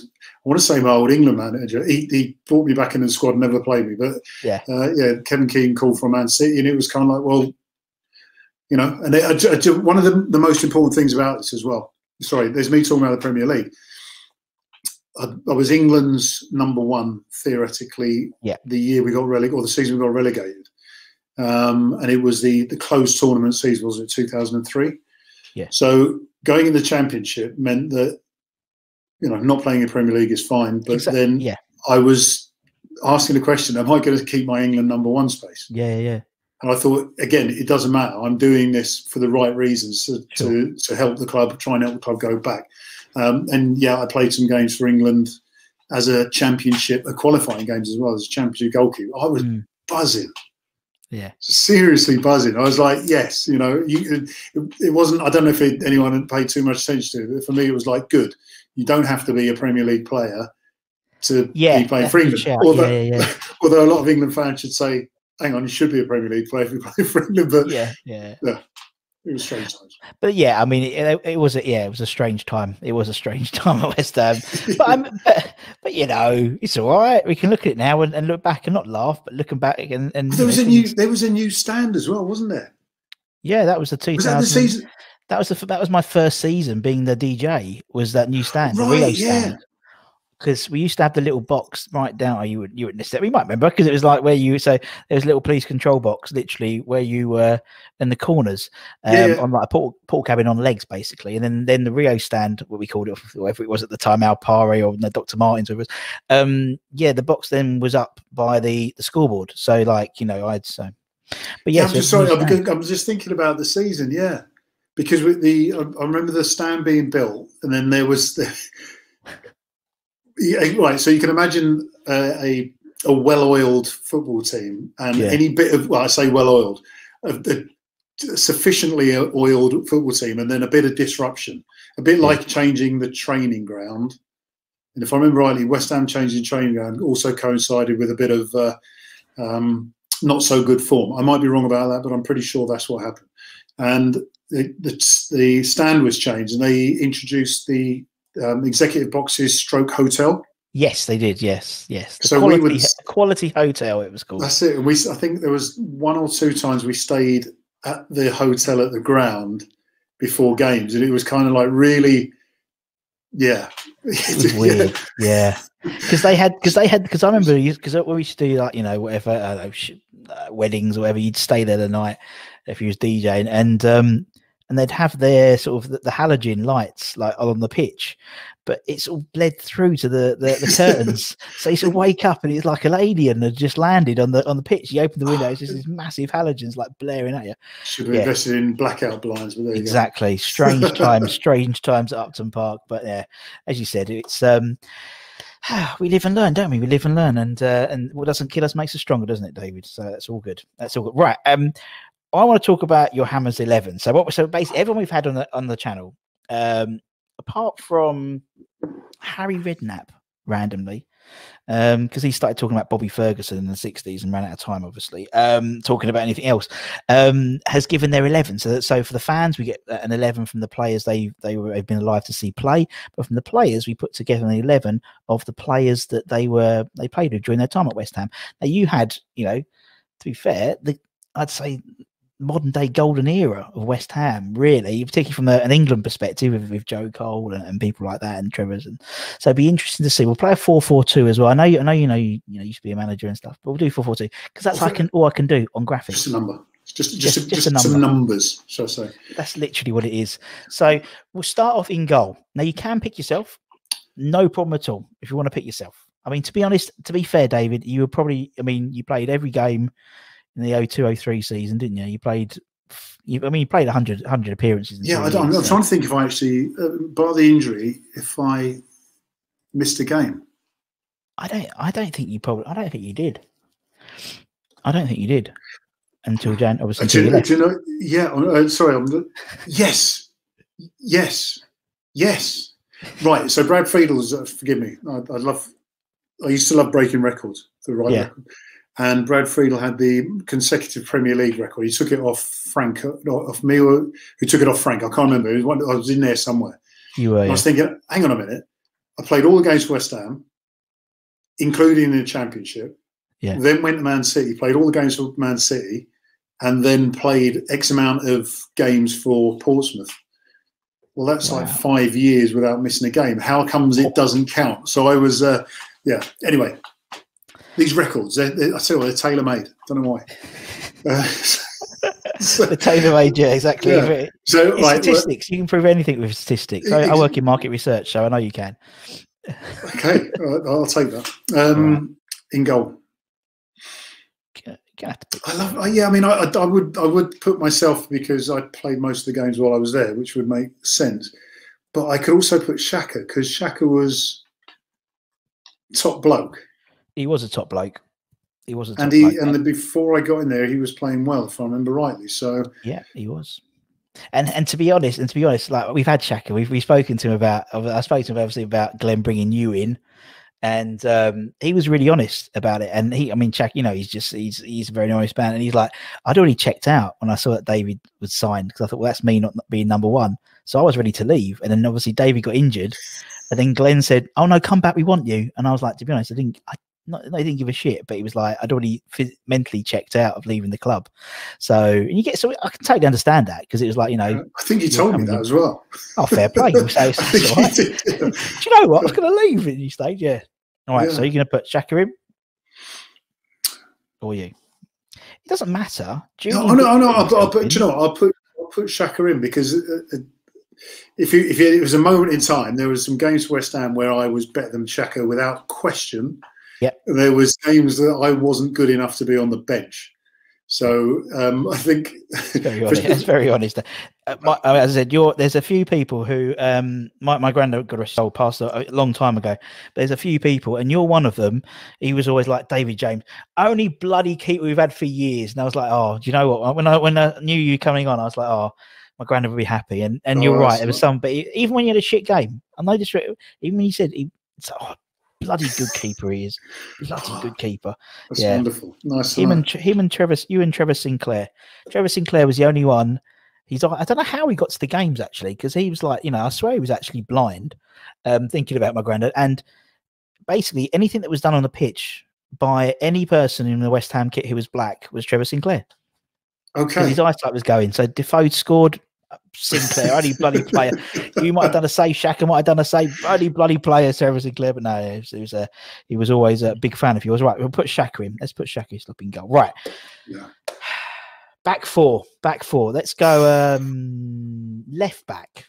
Speaker 2: England manager, he brought me back in the squad, never played me, but Kevin Keegan called from Man City, and it was kind of like, well, you know, and one of the most important things about this as well. Sorry, there's me talking about the Premier League. I was England's #1 theoretically the year we got relegated, or the season we got relegated, and it was the closed tournament season, was it 2003? Yeah. So going in the Championship meant that, you know, not playing in the Premier League is fine, but then I was asking the question: am I going to keep my England #1 space? Yeah. And I thought, again, it doesn't matter. I'm doing this for the right reasons to help the club, try and help the club go back. And I played some games for England as a Championship, qualifying games as well as a Championship goalkeeper. I was buzzing. Yeah, seriously buzzing. I was like, yes, you know, it wasn't. I don't know if anyone had paid too much attention to it, but for me, it was like, good. You don't have to be a Premier League player to be playing for England. Although a lot of England fans should say, hang on, you should be a Premier League player if you play for England. But it was strange times.
Speaker 1: But I mean, it was a strange time. It was a strange time at West Ham. But you know, it's all right. We can look at it now and look back and not laugh, but looking back and
Speaker 2: there was a new stand as well, wasn't there?
Speaker 1: Yeah, that was the 2000. Was that the season? That was my first season being the DJ. Was that new stand, the Rio stand? Because we used to have the little box right down. You wouldn't necessarily, we might remember, because it was like where there was a little police control box, literally where you were in the corners, on like a portal cabin on legs, basically. And then the Rio stand, what we called it, whatever it was at the time, Alpare or Dr. Martin's, whatever it was. The box then was up by the scoreboard. So like, you know, but
Speaker 2: I'm just sorry. I'm just thinking about the season, because with I remember the stand being built, and then there was right, so you can imagine a well-oiled football team, and any bit of, I say well-oiled, a sufficiently oiled football team, and then a bit of disruption, a bit like changing the training ground. And if I remember rightly, West Ham changing training ground also coincided with a bit of not so good form. I might be wrong about that, but I'm pretty sure that's what happened. And the stand was changed, and they introduced the executive boxes / hotel.
Speaker 1: Yes, they did. Yes.
Speaker 2: So
Speaker 1: quality hotel, it was called.
Speaker 2: That's it. And I think there was 1 or 2 times we stayed at the hotel at the ground before games, and it was kind of like really, yeah,
Speaker 1: it was weird, yeah. Because I remember because when we used to do like whatever weddings or whatever, you'd stay there the night if you was DJing, and they'd have their sort of the halogen lights like on the pitch, but it's all bled through to the curtains. So you sort of wake up and it's like an alien had just landed on the pitch. You open the window, it's just these massive halogens like blaring at you.
Speaker 2: Should have invested in blackout blinds, but there you
Speaker 1: exactly.
Speaker 2: go.
Speaker 1: Strange times at Upton Park. But yeah, as you said, it's we live and learn, don't we? We live and learn, and what doesn't kill us makes us stronger, doesn't it, David? So that's all good. That's all good. Right. I want to talk about your Hammers 11. So basically everyone we've had on the channel, apart from Harry Redknapp randomly, because he started talking about Bobby Ferguson in the 60s and ran out of time, obviously, talking about anything else, has given their 11. So for the fans, we get an 11 from the players they've been alive to see play, but from the players, we put together an 11 of the players that they played with during their time at West Ham. Now you had, to be fair, I'd say modern day golden era of West Ham, really, particularly from an England perspective with Joe Cole and people like that and Trevor's. And so it'd be interesting to see. We'll play a 4-4-2 as well. I know you used to be a manager and stuff, but we'll do 4-4-2 because that's all I can do on graphics.
Speaker 2: Just a number. Just a number. Some numbers, shall I say? That's
Speaker 1: literally what it is. So we'll start off in goal. Now you can pick yourself, no problem at all. If you want to pick yourself, I mean, to be fair, David, you were probably, you played every game in the 02-03 season, didn't you? You played 100 appearances.
Speaker 2: Yeah, I'm trying to think if I actually, by the injury, if I missed a game.
Speaker 1: I don't think you did. I don't think you did until Jan. Obviously,
Speaker 2: yes. Right. So Brad Friedel's. Forgive me. I used to love breaking records. The record. And Brad Friedel had the consecutive Premier League record. He took it off Frank, off me, or who took it off Frank? I can't remember. I was in there somewhere.
Speaker 1: You were.
Speaker 2: I was thinking, hang on a minute. I played all the games for West Ham, including the Championship.
Speaker 1: Yeah.
Speaker 2: Then went to Man City, played all the games for Man City, and then played X amount of games for Portsmouth. Well, that's like 5 years without missing a game. How comes it doesn't count? So I was, Anyway. These records, I tell you what, they're tailor-made. Don't know why.
Speaker 1: The tailor-made, yeah, exactly.
Speaker 2: Yeah. So,
Speaker 1: statistics, you can prove anything with statistics. I work in market research, so I know you can.
Speaker 2: Okay, I'll take that. In goal, I would put myself, because I played most of the games while I was there, which would make sense. But I could also put Xhaka, because Xhaka was top bloke.
Speaker 1: He was a top bloke.
Speaker 2: And before I got in there, he was playing well, if I remember rightly. So
Speaker 1: yeah, he was. And to be honest, like we've had Xhaka, we've spoken to him about. I spoke to him obviously about Glenn bringing you in, and he was really honest about it. And Xhaka, he's a very honest man, and he's like, I'd already checked out when I saw that David was signed, because I thought, well, that's me not being number one. So I was ready to leave, and then obviously David got injured, and then Glenn said, "Oh no, come back, we want you." And I was like, to be honest, I didn't give a shit, but he was like, I'd already mentally checked out of leaving the club. So I can totally understand that, because it was like,
Speaker 2: I think he told me that as well.
Speaker 1: Oh, fair play. So it's all right. Do you know what? I was going to leave at you stage. Yeah. All right. Yeah. So you're going to put Xhaka in, or you? It doesn't matter.
Speaker 2: I'll put Xhaka in, because if it was a moment in time, there was some games for West Ham where I was better than Xhaka without question.
Speaker 1: Yeah,
Speaker 2: there was games that I wasn't good enough to be on the bench. So I think
Speaker 1: it's very honest. As I said, there's a few people who my granddad got a soul passed a long time ago. But there's a few people, and you're one of them. He was always like, David James, only bloody keeper we've had for years. And I was like, oh, do you know what? When I knew you coming on, I was like, oh, my granddad would be happy. And you're right. There was some, but even when you had a shit game, I know this. Even when he said bloody good keeper he is. Bloody good keeper.
Speaker 2: That's wonderful. Nice.
Speaker 1: Him and Trevor Sinclair. Trevor Sinclair was the only one. I don't know how he got to the games, actually, because he was like, I swear he was actually blind, thinking about my granddad. And basically anything that was done on the pitch by any person in the West Ham kit who was black was Trevor Sinclair.
Speaker 2: Okay.
Speaker 1: His eyesight was going. So Defoe scored. Sinclair, only bloody player. You might have done a save. Shaka might have done a save. Only bloody player, Trevor Sinclair. But no, he was always a big fan of you. I was right. We'll put Shaka in. Let's put Shaka stopping goal. Right.
Speaker 2: Yeah.
Speaker 1: Back four. Let's go left back.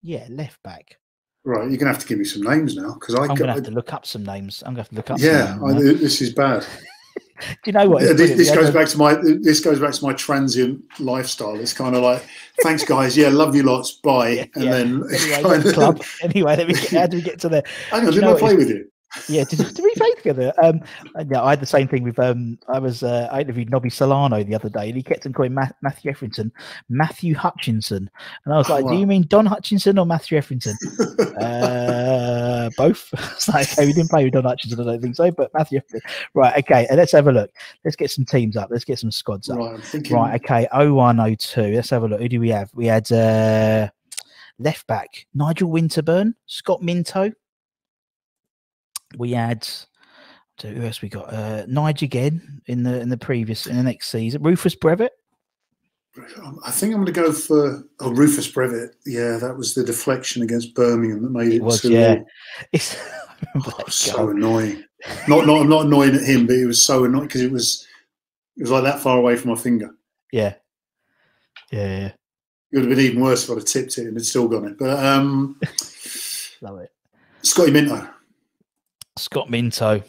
Speaker 1: Yeah, left back.
Speaker 2: Right, you're gonna have to give me some names now because
Speaker 1: I'm gonna have to look up some names.
Speaker 2: Yeah, this is bad.
Speaker 1: Do you know what?
Speaker 2: This goes back to my transient lifestyle. It's kind of like, thanks guys, yeah, love you lots, bye, then
Speaker 1: anyway, club. Anyway, how do we get to there?
Speaker 2: Hang on, didn't I play with you?
Speaker 1: Yeah, did we play together? Yeah, I had the same thing with I interviewed Nobby Solano the other day, and he kept on calling Matthew Etherington Matthew Hutchinson, and I was like, "Do you mean Don Hutchinson or Matthew Etherington?" Both. It's like, okay, we didn't play with Don Hutchinson, I don't think so, but Matthew Etherington. Right, okay, let's have a look. Let's get some teams up. Let's get some squads up.
Speaker 2: Right, I'm thinking...
Speaker 1: right, okay, 0102. Let's have a look. Who do we have? We had left back Nigel Winterburn, Scott Minto. We had who else we got? Nige again in the next season. Rufus Brevitt.
Speaker 2: I think I'm going to go for Rufus Brevitt. Yeah, that was the deflection against Birmingham that made it.
Speaker 1: Was, yeah. It's
Speaker 2: so annoying. Not annoying at him, but it was so annoying because it was like that far away from my finger.
Speaker 1: Yeah.
Speaker 2: It would have been even worse if I'd have tipped it and had still gone it. But
Speaker 1: love it.
Speaker 2: Scotty Minto.
Speaker 1: Scott Minto.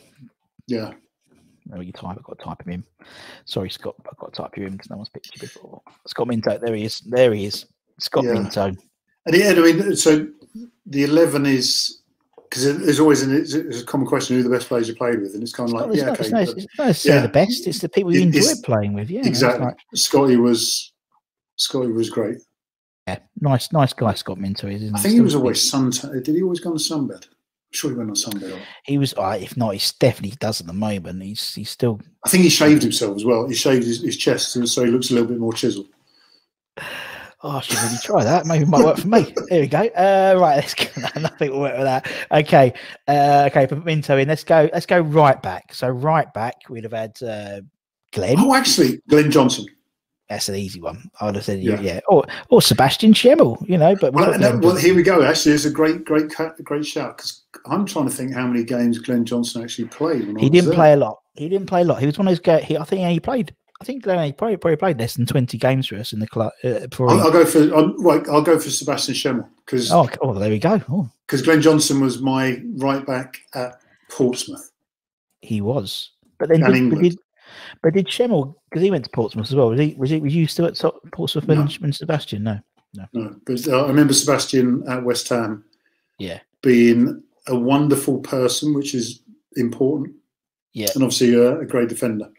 Speaker 2: Yeah.
Speaker 1: I've got to type him in. Sorry, Scott, I've got to type you in because no one's picked you before. Scott Minto, there he is. Scott Minto.
Speaker 2: And yeah, I mean, so the 11 is because there's always a common question who the best players you played with, and it's kind of like,
Speaker 1: it's not necessarily the best. It's the people you enjoy playing with. Yeah,
Speaker 2: exactly. Like, Scotty was great.
Speaker 1: Yeah, nice guy. Scott Minto is.
Speaker 2: I think he was always did he always go on the sunbed? I'm sure he went on sunbed.
Speaker 1: He was. If not, he definitely does at the moment. He's still.
Speaker 2: I think he shaved himself as well. He shaved his chest, so he looks a little bit more chiseled.
Speaker 1: Oh, I should really try that. Maybe it might work for me. Here we go. Right, let's go. Nothing will work with that. Okay. Put Minto in. Let's go right back. So right back, we'd have had Glenn.
Speaker 2: Oh, actually, Glenn Johnson.
Speaker 1: That's an easy one. I would have said, yeah. Or Sebastian Schemmel, but
Speaker 2: well, here we go. Actually, it's a great shout because I'm trying to think how many games Glenn Johnson actually played.
Speaker 1: He didn't play a lot. He was one of those guys. I think Glenn probably played less than 20 games for us in the club.
Speaker 2: I'll go for Sebastian Schemmel because
Speaker 1: there we go.
Speaker 2: Because Glenn Johnson was my right back at Portsmouth.
Speaker 1: He was, but then But did Schemmel, because he went to Portsmouth as well, was you still at Portsmouth and Sebastian? No.
Speaker 2: But I remember Sebastian at West Ham.
Speaker 1: Yeah, being
Speaker 2: a wonderful person, which is important.
Speaker 1: Yeah,
Speaker 2: and obviously a great defender.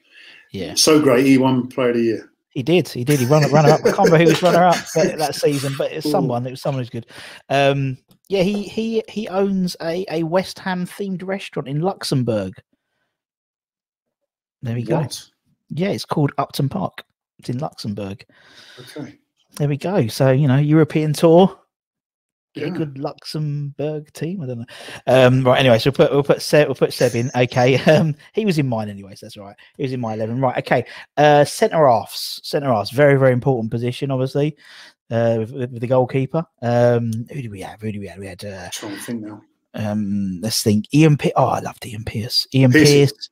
Speaker 1: Yeah,
Speaker 2: so great. He won Player of the Year.
Speaker 1: He did. He runner up. I can't remember who was runner up that season, but it's someone. It was someone who's good. Yeah, he owns a West Ham themed restaurant in Luxembourg. There we go.
Speaker 2: What?
Speaker 1: Yeah, it's called Upton Park. It's in Luxembourg.
Speaker 2: Okay.
Speaker 1: There we go. So, European tour.
Speaker 2: Yeah.
Speaker 1: A good Luxembourg team. I don't know. Right. Anyway, so we'll put Seb in. Okay. He was in mine anyway, so that's all right. He was in my 11. Right. Okay. Centre halves. Very, very important position, obviously. With the goalkeeper. Who do we have? We had.
Speaker 2: Trying to think now.
Speaker 1: Let's think. Ian Pierce. Oh, I loved Ian Pierce. Pierce.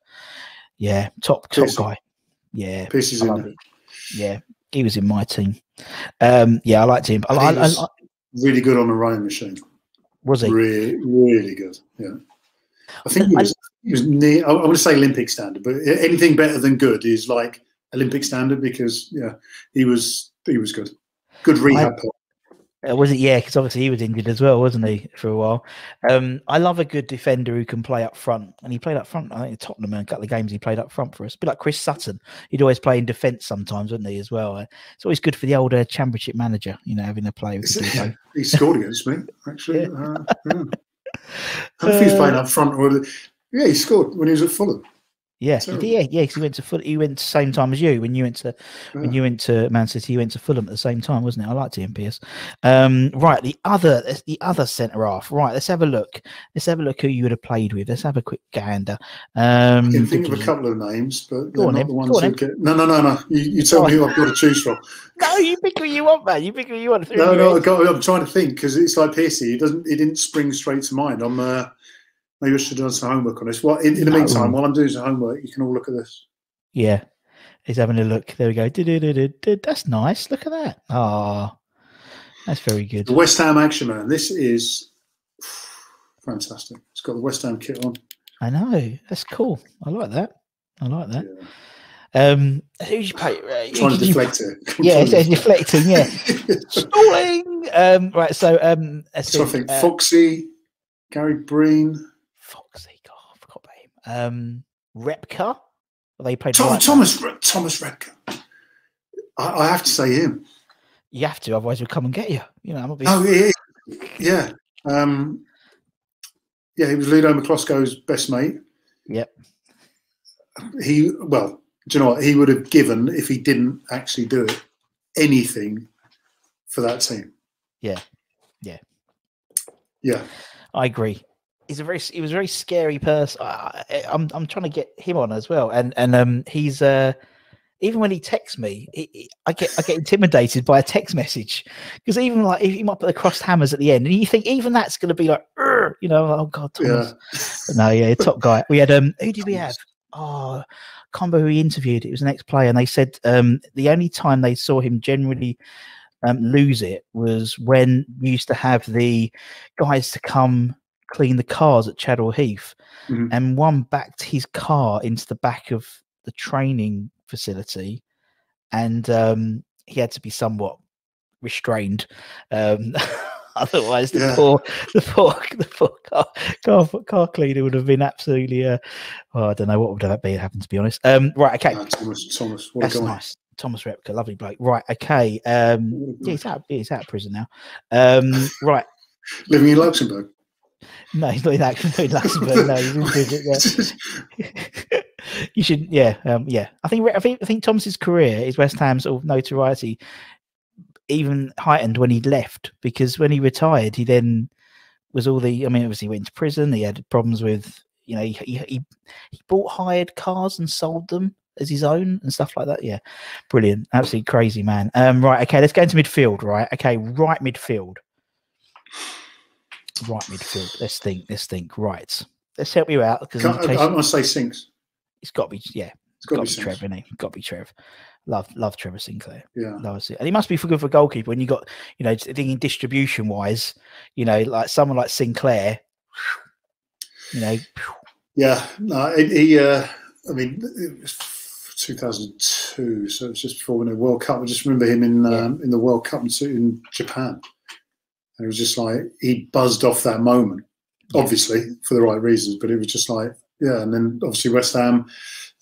Speaker 1: Yeah, top guy. Yeah,
Speaker 2: Pierce is in there.
Speaker 1: Yeah, he was in my team. Yeah, I liked him. I
Speaker 2: really good on a rowing machine.
Speaker 1: Was he?
Speaker 2: Really, really good. Yeah, I think he was near. I want to say Olympic standard, but anything better than good is like Olympic standard because he was good. Good rehab.
Speaker 1: Was it? Yeah, because obviously he was injured as well, wasn't he, for a while? I love a good defender who can play up front, and he played up front. I think at Tottenham and a couple of games he played up front for us. A bit like Chris Sutton, he'd always play in defence sometimes, wouldn't he, as well? It's always good for the older Championship manager, having a player.
Speaker 2: He scored against me, actually. Yeah. I don't know if he's playing up front or he scored when he was at Fulham.
Speaker 1: Yeah, he did, yeah, because he went to the same time as you when you went to Man City. You went to Fulham at the same time, wasn't it? I liked him, Pierce. Right, the other centre half. Right, let's have a look. Let's have a look who you would have played with. Let's have a quick gander.
Speaker 2: I can think of a couple of names, but they're not the ones who get. No. You tell me who I've got to choose from.
Speaker 1: No, you pick who you want, man. You pick who you want.
Speaker 2: No. I'm trying to think because it's like Piercy. He didn't spring straight to mind. Maybe I should have done some homework on this. Well, in the meantime, while I'm doing some homework, you can all look at this.
Speaker 1: Yeah, he's having a look. There we go. That's nice. Look at that. Oh, that's very good.
Speaker 2: The West Ham action man. This is fantastic. It's got the West Ham kit on.
Speaker 1: I know. That's cool. I like that. Yeah. Who's you play?
Speaker 2: Trying to deflect it.
Speaker 1: Yeah, it's deflecting. Yeah. Stalling. Right. So
Speaker 2: I think Foxy, Gary Breen.
Speaker 1: Foxy, God, I forgot about him. Repka, they played.
Speaker 2: Thomas Repka. I have to say him.
Speaker 1: You have to, otherwise we'll come and get you. You know, I'm not being.
Speaker 2: Oh yeah. He was Ludo McCloskey's best mate.
Speaker 1: Yep.
Speaker 2: Do you know what he would have given if he didn't actually do it? Anything for that team.
Speaker 1: Yeah. I agree. He was a very scary person. I'm trying to get him on as well, and he's even when he texts me, I get intimidated by a text message because even like if you might put the crossed hammers at the end, and you think even that's going to be like, you know, oh God, Thomas. Yeah. No, yeah, top guy. We had who did we have? Oh, I can't remember who he interviewed. It was an ex-player, and they said the only time they saw him generally lose it was when we used to have the guys to come clean the cars at Chadwell Heath, and one backed his car into the back of the training facility, and he had to be somewhat restrained. Otherwise, the poor car cleaner would have been absolutely. I don't know what would have happened, to be honest. Right, okay.
Speaker 2: Thomas,
Speaker 1: that's nice. Thomas Repka, lovely bloke. Right, okay. He's out of prison now. Right.
Speaker 2: Living in Luxembourg.
Speaker 1: No, he's not in Luxembourg. No, he's in prison. Yeah. You should, yeah. I think Thomas's career, his West Ham sort of notoriety, even heightened when he left, because when he retired, he then was obviously he went to prison. He had problems with, you know, he bought hired cars and sold them as his own and stuff like that. Yeah, brilliant, absolutely crazy man. Right, okay, let's go into midfield. Right, okay, right midfield. Let's think. Right, let's help you out because
Speaker 2: I must say Sinks.
Speaker 1: It's got to be, yeah. It's got to be Trevor, isn't it? Got to be Trev. Love Trevor Sinclair. Yeah, loves it, and he must be good for goalkeeper. When you got, you know, thinking distribution wise, you know, like someone like Sinclair, you know. Yeah,
Speaker 2: no, he. I mean, it was 2002, so it's just before the World Cup. I just remember him in the World Cup in Japan. And it was just like he buzzed off that moment, obviously for the right reasons. But it was just like, yeah. And then obviously West Ham,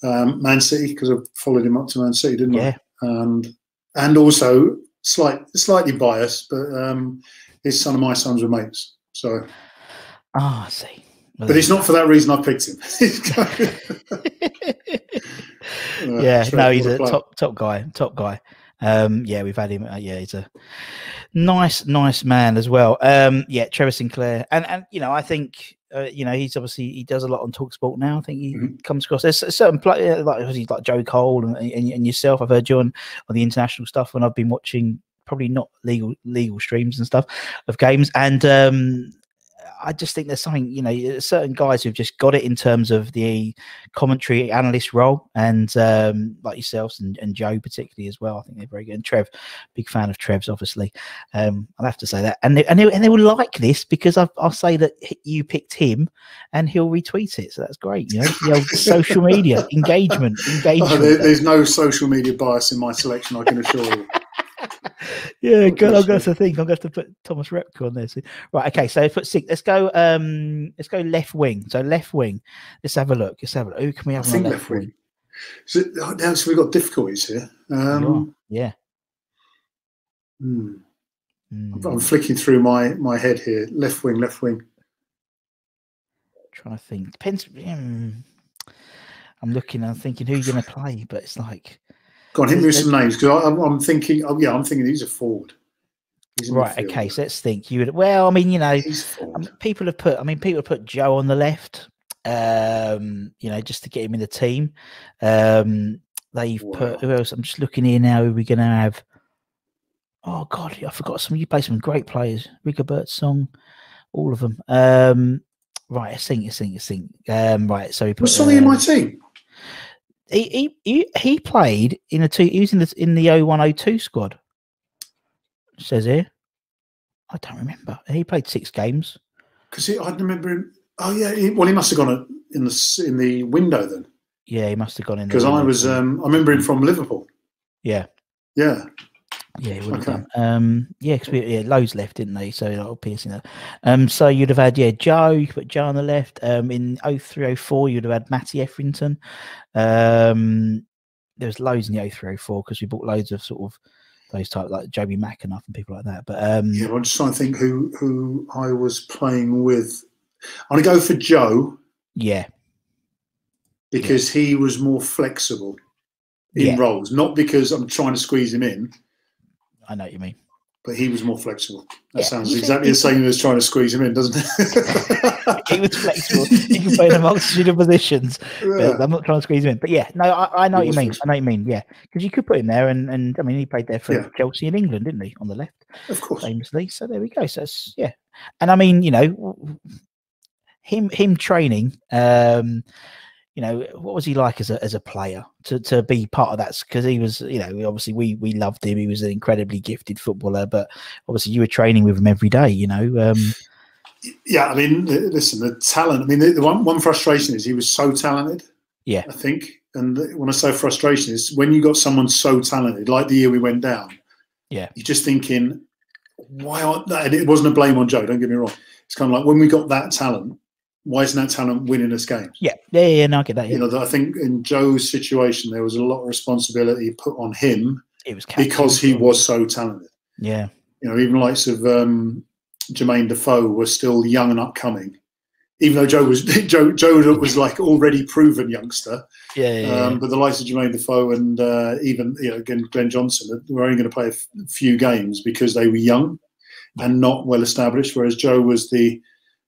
Speaker 2: Man City, because I followed him up to Man City, didn't I? And also slightly biased, but his son and my sons were mates. So,
Speaker 1: I see.
Speaker 2: But it's not for that reason I picked him.
Speaker 1: He's a top guy. We've had him. He's a nice man as well. Trevor Sinclair, and you know, I think he's obviously he does a lot on TalkSport now. I think he comes across. There's a certain player like Joe Cole and yourself. I've heard you on the international stuff when I've been watching probably not legal streams and stuff of games, and I just think there's something, you know, certain guys who've just got it in terms of the commentary analyst role, and like yourselves and Joe particularly as well. I think they're very good. And Trev, big fan of Trev's, obviously. I'll have to say that. And they will like this because I'll say that you picked him, and he'll retweet it. So that's great. You know, the old social media engagement.
Speaker 2: There's no social media bias in my selection, I can assure you.
Speaker 1: Yeah, good. I'm going to put Thomas Repka on there. So, right, okay. So put six. Let's go left wing. So left wing. Let's have a look. Who can we have on left wing?
Speaker 2: So we've got difficulties here.
Speaker 1: Yeah.
Speaker 2: I'm flicking through my head here. Left wing.
Speaker 1: Trying to think. Depends. I'm looking, I'm thinking, who are you going to play? But it's like,
Speaker 2: go on, hit me with some names because I'm thinking. Oh yeah, I'm thinking he's a forward. He's a
Speaker 1: right.
Speaker 2: midfielder.
Speaker 1: Okay, so let's think. You would. Well, I mean, you know,
Speaker 2: He's forward.
Speaker 1: people have put Joe on the left. You know, just to get him in the team. They've put who else? I'm just looking here now. Who are we going to have? Oh God, I forgot some. You play some great players. Rigobert Song, all of them. Right, let's think. Right, so he put.
Speaker 2: Was Sonny in my team?
Speaker 1: He played in he was in the 0102 squad. It says here. I don't remember. He played 6 games.
Speaker 2: Because I remember him. Oh yeah, he must have gone in the window then.
Speaker 1: Yeah, he must have gone in.
Speaker 2: Because I remember him from Liverpool.
Speaker 1: Yeah.
Speaker 2: Yeah.
Speaker 1: Yeah, he would have done. Yeah, because we had loads left, didn't they? So like, piercing that. So you'd have had Joe. You could put Joe on the left. In 0304, you'd have had Matty Etherington. There was loads in the 0304 because we bought loads of sort of those type like Joby McAnuff and people like that. But
Speaker 2: yeah, I'm just trying to think who I was playing with. I'm gonna go for Joe.
Speaker 1: Yeah.
Speaker 2: Because he was more flexible in roles, not because I'm trying to squeeze him in.
Speaker 1: I know what you mean.
Speaker 2: But he was more flexible. That sounds exactly the same as trying to squeeze him in, doesn't it?
Speaker 1: He was flexible. He can play in a multitude of positions. Yeah. I'm not trying to squeeze him in. But yeah, no, I know what you mean. Flexible. I know what you mean, yeah. Because you could put him there and I mean, he played there for Chelsea in England, didn't he, on the left?
Speaker 2: Of course.
Speaker 1: Famously. So there we go. So it's, yeah. And I mean, you know, him training, you know, what was he like as a player to be part of that? Because he was, you know, obviously we loved him. He was an incredibly gifted footballer, but obviously you were training with him every day, you know.
Speaker 2: Yeah, I mean, listen, the talent. I mean, the one frustration is he was so talented. Yeah, I think, and when I say frustration is when you got someone so talented, like the year we went down. Yeah, you're just thinking, why aren't that? And it wasn't a blame on Joe. Don't get me wrong. It's kind of like when we got that talent. Why isn't that talent winning us games? Yeah. No, I get that. Yeah. You know, I think in Joe's situation, there was a lot of responsibility put on him because he was so talented. Yeah. You know, even likes of Jermaine Defoe were still young and upcoming, even though Joe was like already proven youngster. But the likes of Jermaine Defoe and even again Glenn Johnson were only going to play a few games because they were young and not well established, whereas Joe was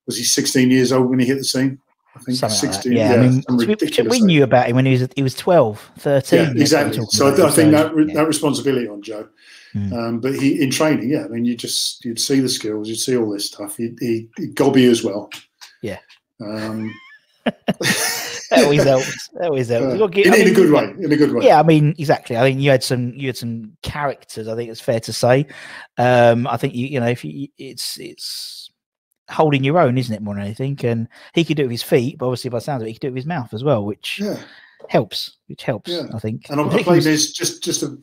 Speaker 2: Was he 16 years old when he hit the scene? I think something 16. Like I mean,
Speaker 1: we knew about him when he was 12, 13.
Speaker 2: Yeah, exactly. So I think that responsibility on Joe. But he in training, I mean, you'd see the skills, you'd see all this stuff. He'd gobby as well. Yeah.
Speaker 1: That always helps.
Speaker 2: In a good way. In a good way.
Speaker 1: Yeah, I mean, exactly. I think you had some characters. I think it's fair to say. I think it's holding your own, isn't it, more than anything? And he could do it with his feet, but obviously by the sound of it, he could do it with his mouth as well, which helps. I think.
Speaker 2: And I played his just a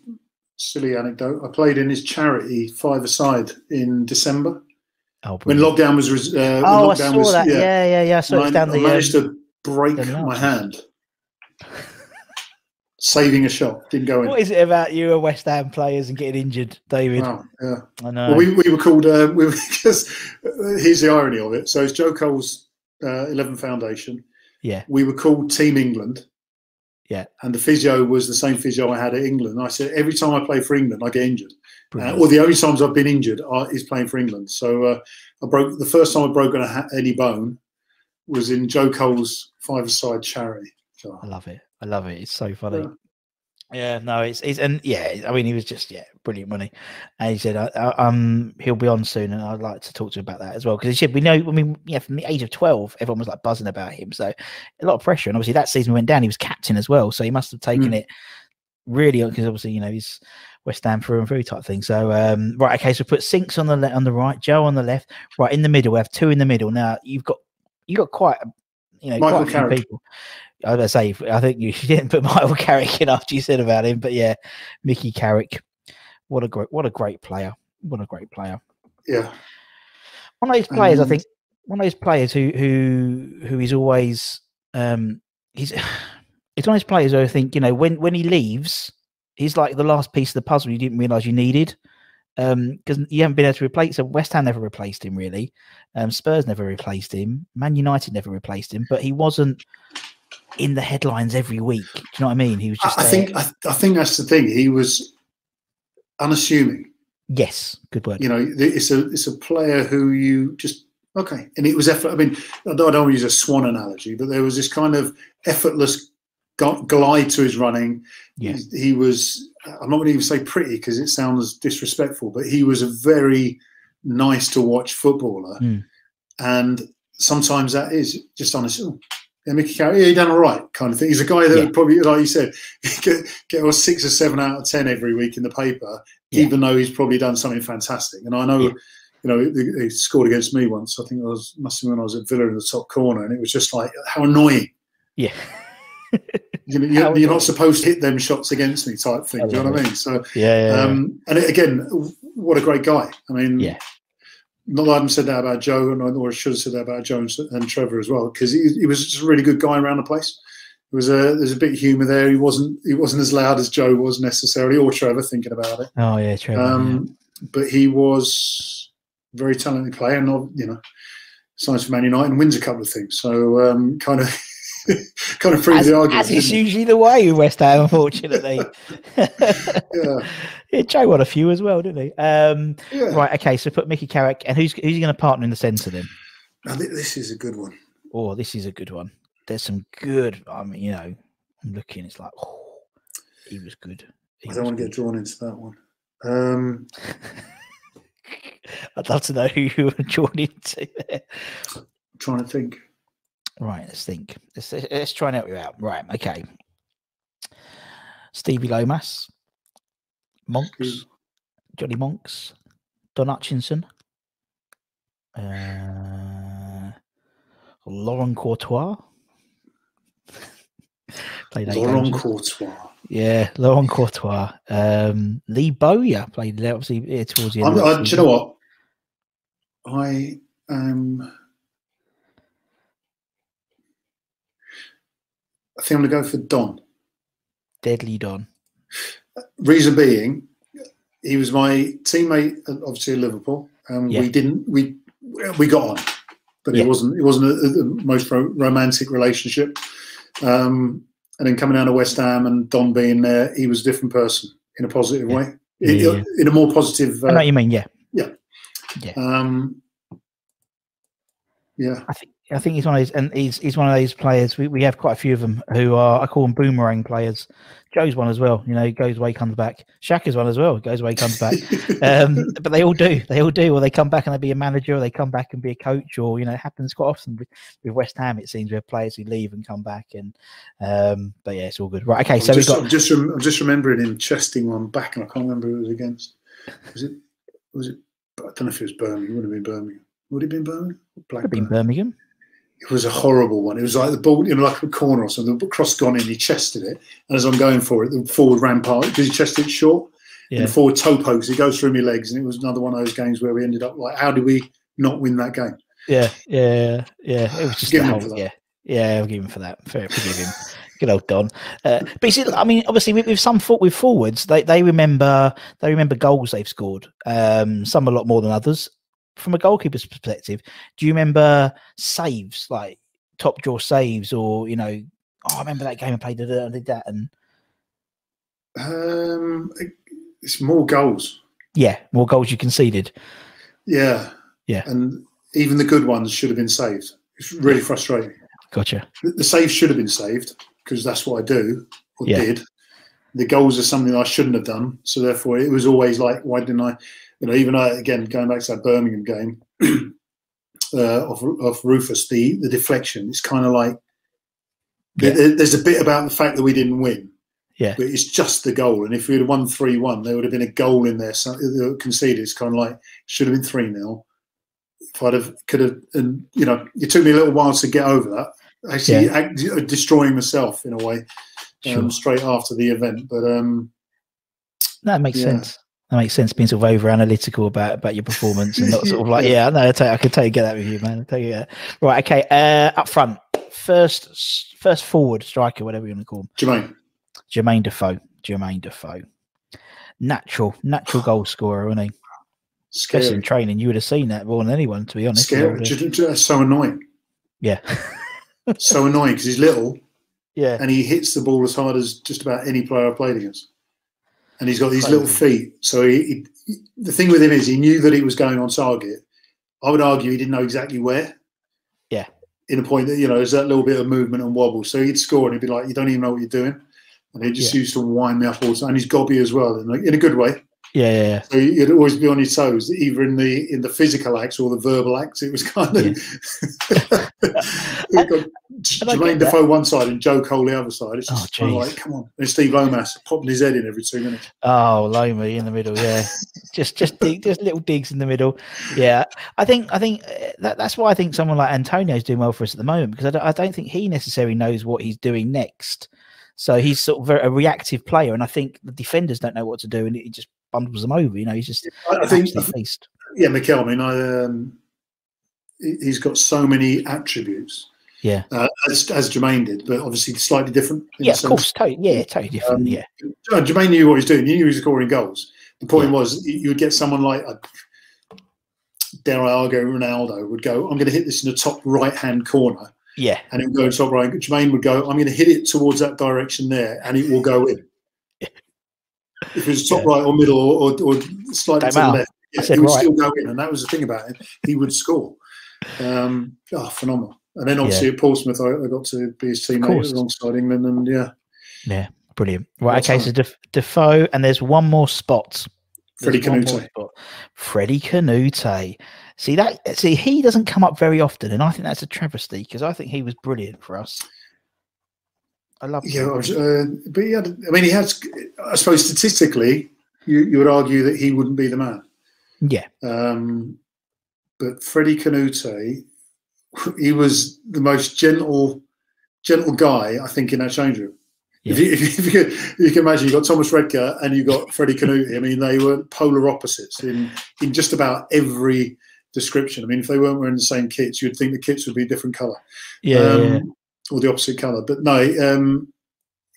Speaker 2: silly anecdote. I played in his charity 5-a-side in December. Oh, when lockdown was.
Speaker 1: I saw that. Yeah. So
Speaker 2: I managed to break my hand. Saving a shot, didn't go in.
Speaker 1: What is it about you and West Ham players and getting injured, David?
Speaker 2: Oh, yeah. I know. Well, we were called. Because here's the irony of it. So it's Joe Cole's 11 Foundation. Yeah. We were called Team England. Yeah. And the physio was the same physio I had at England. And I said every time I play for England, I get injured. Or the only times I've been injured is playing for England. So the first time I broke any bone was in Joe Cole's 5-a-side charity. So,
Speaker 1: I love it. It's so funny. Yeah, no, it's and I mean, he was just brilliant money. And he said, he'll be on soon, and I'd like to talk to him about that as well because he said we know. I mean, from the age of 12, everyone was like buzzing about him, so a lot of pressure. And obviously, that season we went down, he was captain as well, so he must have taken it really because obviously he's West Ham through and through type thing. So right, okay, so put Sinks on the right, Joe on the left, right in the middle. We have 2 in the middle. Now you've got quite
Speaker 2: Michael
Speaker 1: quite a few people. I was going to say, I think you didn't put Michael Carrick in after you said about him, but yeah, Mickey Carrick, what a great player. What a great player.
Speaker 2: Yeah.
Speaker 1: One of those players, I think, one of those players who is always, it's one of those players who I think, when he leaves, he's like the last piece of the puzzle you didn't realise you needed. Because you haven't been able to replace. So West Ham never replaced him, really. Spurs never replaced him. Man United never replaced him. But he wasn't in the headlines every week. Do you know what I mean? He was just.
Speaker 2: I think that's the thing. He was unassuming.
Speaker 1: Yes, good word.
Speaker 2: You know, it's a player who you just okay, and it was effort. I mean, I don't want to use a swan analogy, but there was this kind of effortless glide to his running.
Speaker 1: Yeah,
Speaker 2: he was. I'm not going to even say pretty because it sounds disrespectful, but he was a very nice to watch footballer, and sometimes that is just unassuming. Yeah, Mickey Carrick, he done all right, kind of thing. He's a guy that would probably, like you said, get a 6 or 7 out of 10 every week in the paper, even though he's probably done something fantastic. And I know, you know, he scored against me once. I think must have been when I was at Villa in the top corner, and it was just like, how annoying.
Speaker 1: Yeah.
Speaker 2: You're not supposed to hit them shots against me, type thing. Do you know what I mean? So, and again, what a great guy. I mean, not that I haven't said that about Joe, or I should have said that about Joe and Trevor as well, because he was just a really good guy around the place. There's a bit of humour there. He wasn't as loud as Joe was necessarily, or Trevor, thinking about it.
Speaker 1: Oh yeah, Trevor.
Speaker 2: But he was a very talented player, and you know, signs for Man United and wins a couple of things. So kind of proves the argument.
Speaker 1: As is usually the way with West Ham, unfortunately. Yeah, Joe won a few as well, didn't he? Right, okay, so put Mickey Carrick, and who's he going to partner in the centre then?
Speaker 2: I think this is a good one.
Speaker 1: Oh, this is a good one. There's some good. I mean, you know, I'm looking. It's like, oh, he was good.
Speaker 2: I don't want to get drawn into that one.
Speaker 1: I'd love to know who you were drawn into there.
Speaker 2: I'm trying to think.
Speaker 1: Right, let's think. Let's try and help you out. Right, okay. Stevie Lomas, Monks, Johnny Monks, Don Hutchinson, Laurent Courtois.
Speaker 2: Laurent Courtois.
Speaker 1: Yeah, Laurent Courtois. Lee Bowyer played there, obviously, towards the end.
Speaker 2: Do you know what? I think I'm going to go for Don.
Speaker 1: Deadly Don.
Speaker 2: Reason being, he was my teammate, obviously at Liverpool. We got on, but it wasn't the most romantic relationship. And then coming down to West Ham and Don being there, he was a different person in a positive way, in a more positive.
Speaker 1: I know what you mean. Yeah. I think he's one of those, and he's one of those players. We have quite a few of them who are, I call them boomerang players. Joe's one as well. You know, he goes away, comes back. Shaka's one as well. He goes away, comes back. But they all do. Or they come back and they be a manager, or they come back and be a coach, or, you know, it happens quite often with West Ham. It seems, we have players who leave and come back, and but yeah, it's all good. Right, okay. So I'm
Speaker 2: just remembering him chesting one back, and I can't remember who it was against. Was it? I don't know if it was Birmingham. It would have been Birmingham. Would it have been Birmingham?
Speaker 1: Could have been Birmingham.
Speaker 2: It was a horrible one. It was like the ball, you know, like a corner or something. The cross gone in, he chested it. And as I'm going for it, the forward ran past because he chested it short. Yeah. And the forward toe pokes, it goes through my legs. And it was another one of those games where we ended up like, how did we not win that game?
Speaker 1: Yeah. It was just
Speaker 2: give him for that.
Speaker 1: Yeah, I'll give him for that. Forgive him. Good old Don. But you see, I mean, obviously, with forwards, they remember goals they've scored. Some a lot more than others. From a goalkeeper's perspective, do you remember saves, like top draw saves, or, you know, I remember that game I played, I did that, and
Speaker 2: it's more goals.
Speaker 1: Yeah, more goals you conceded.
Speaker 2: Yeah. And even the good ones should have been saved. It's really frustrating.
Speaker 1: Gotcha.
Speaker 2: The saves should have been saved because that's what I do or did. The goals are something I shouldn't have done. So therefore, it was always like, why didn't I? You know, even again, going back to that Birmingham game of Rufus, the deflection, it's kind of like there's a bit about the fact that we didn't win.
Speaker 1: Yeah.
Speaker 2: But it's just the goal. And if we had won 3-1, there would have been a goal in there conceded. It's kind of like, should have been 3-0. If could have, and, you know, it took me a little while to get over that. Actually, destroying myself in a way straight after the event. But
Speaker 1: that makes sense. That makes sense, being sort of over analytical about your performance and not sort of like, I can totally get that with you, man. I tell you that. Right, okay. Up front, first forward striker, whatever you want to call him. Jermaine Defoe. Natural goal scorer, wasn't he?
Speaker 2: Scary.
Speaker 1: Especially in training, you would have seen that more than anyone, to be honest.
Speaker 2: Scary. Just so annoying.
Speaker 1: Yeah.
Speaker 2: So annoying because he's little
Speaker 1: Yeah.
Speaker 2: and he hits the ball as hard as just about any player I've played against. And he's got these
Speaker 1: Crazy.
Speaker 2: little feet. So the thing with him is he knew that he was going on target. I would argue he didn't know exactly where.
Speaker 1: Yeah.
Speaker 2: In a point that, there's that little bit of movement and wobble. So he'd score and he'd be like, you don't even know what you're doing. And he just used to wind me up all the time. And he's gobby as well, in a good way.
Speaker 1: Yeah.
Speaker 2: So you'd always be on your toes, either in the physical acts or the verbal acts. It was kind of Jermaine Defoe one side and Joe Cole the other side. It's just kind of like, come on. And Steve Lomas popping his head in every 2 minutes.
Speaker 1: Oh, Lomy in the middle, yeah. just little digs in the middle. Yeah, I think that's why I think someone like Antonio's doing well for us at the moment, because I don't think he necessarily knows what he's doing next. So he's sort of a reactive player, and I think the defenders don't know what to do, and it just bundles them over. He's just
Speaker 2: I think Mikel. I mean, he's got so many attributes.
Speaker 1: Yeah,
Speaker 2: as Jermaine did, but obviously slightly different.
Speaker 1: Yeah, of course, totally different.
Speaker 2: Jermaine knew what he was doing. He knew he was scoring goals. The point was, you would get someone like, dare I argue, Ronaldo would go, I'm going to hit this in the top right-hand corner.
Speaker 1: Yeah.
Speaker 2: And it would go top right. Jermaine would go, I'm going to hit it towards that direction there, and it will go in. If it was top right or middle or slightly to the left, it would still go in. And that was the thing about him. He would score. Phenomenal. And then obviously at Portsmouth, I got to be his teammate alongside England. And
Speaker 1: yeah, brilliant. Right, okay, so Defoe, and there's one more spot.
Speaker 2: Freddie Canute.
Speaker 1: Freddie Canute. See, he doesn't come up very often, and I think that's a travesty, because I think he was brilliant for us. I love him.
Speaker 2: Yeah, but he has, I suppose statistically, you would argue that he wouldn't be the man.
Speaker 1: Yeah.
Speaker 2: But Freddie Canute, he was the most gentle guy, I think, in that change room. Yeah. If you can imagine, you got Thomas Redker and you got Freddie Canute. I mean, they were polar opposites in just about every description. I mean, if they weren't wearing the same kits, you'd think the kits would be a different colour. Or the opposite colour. But no,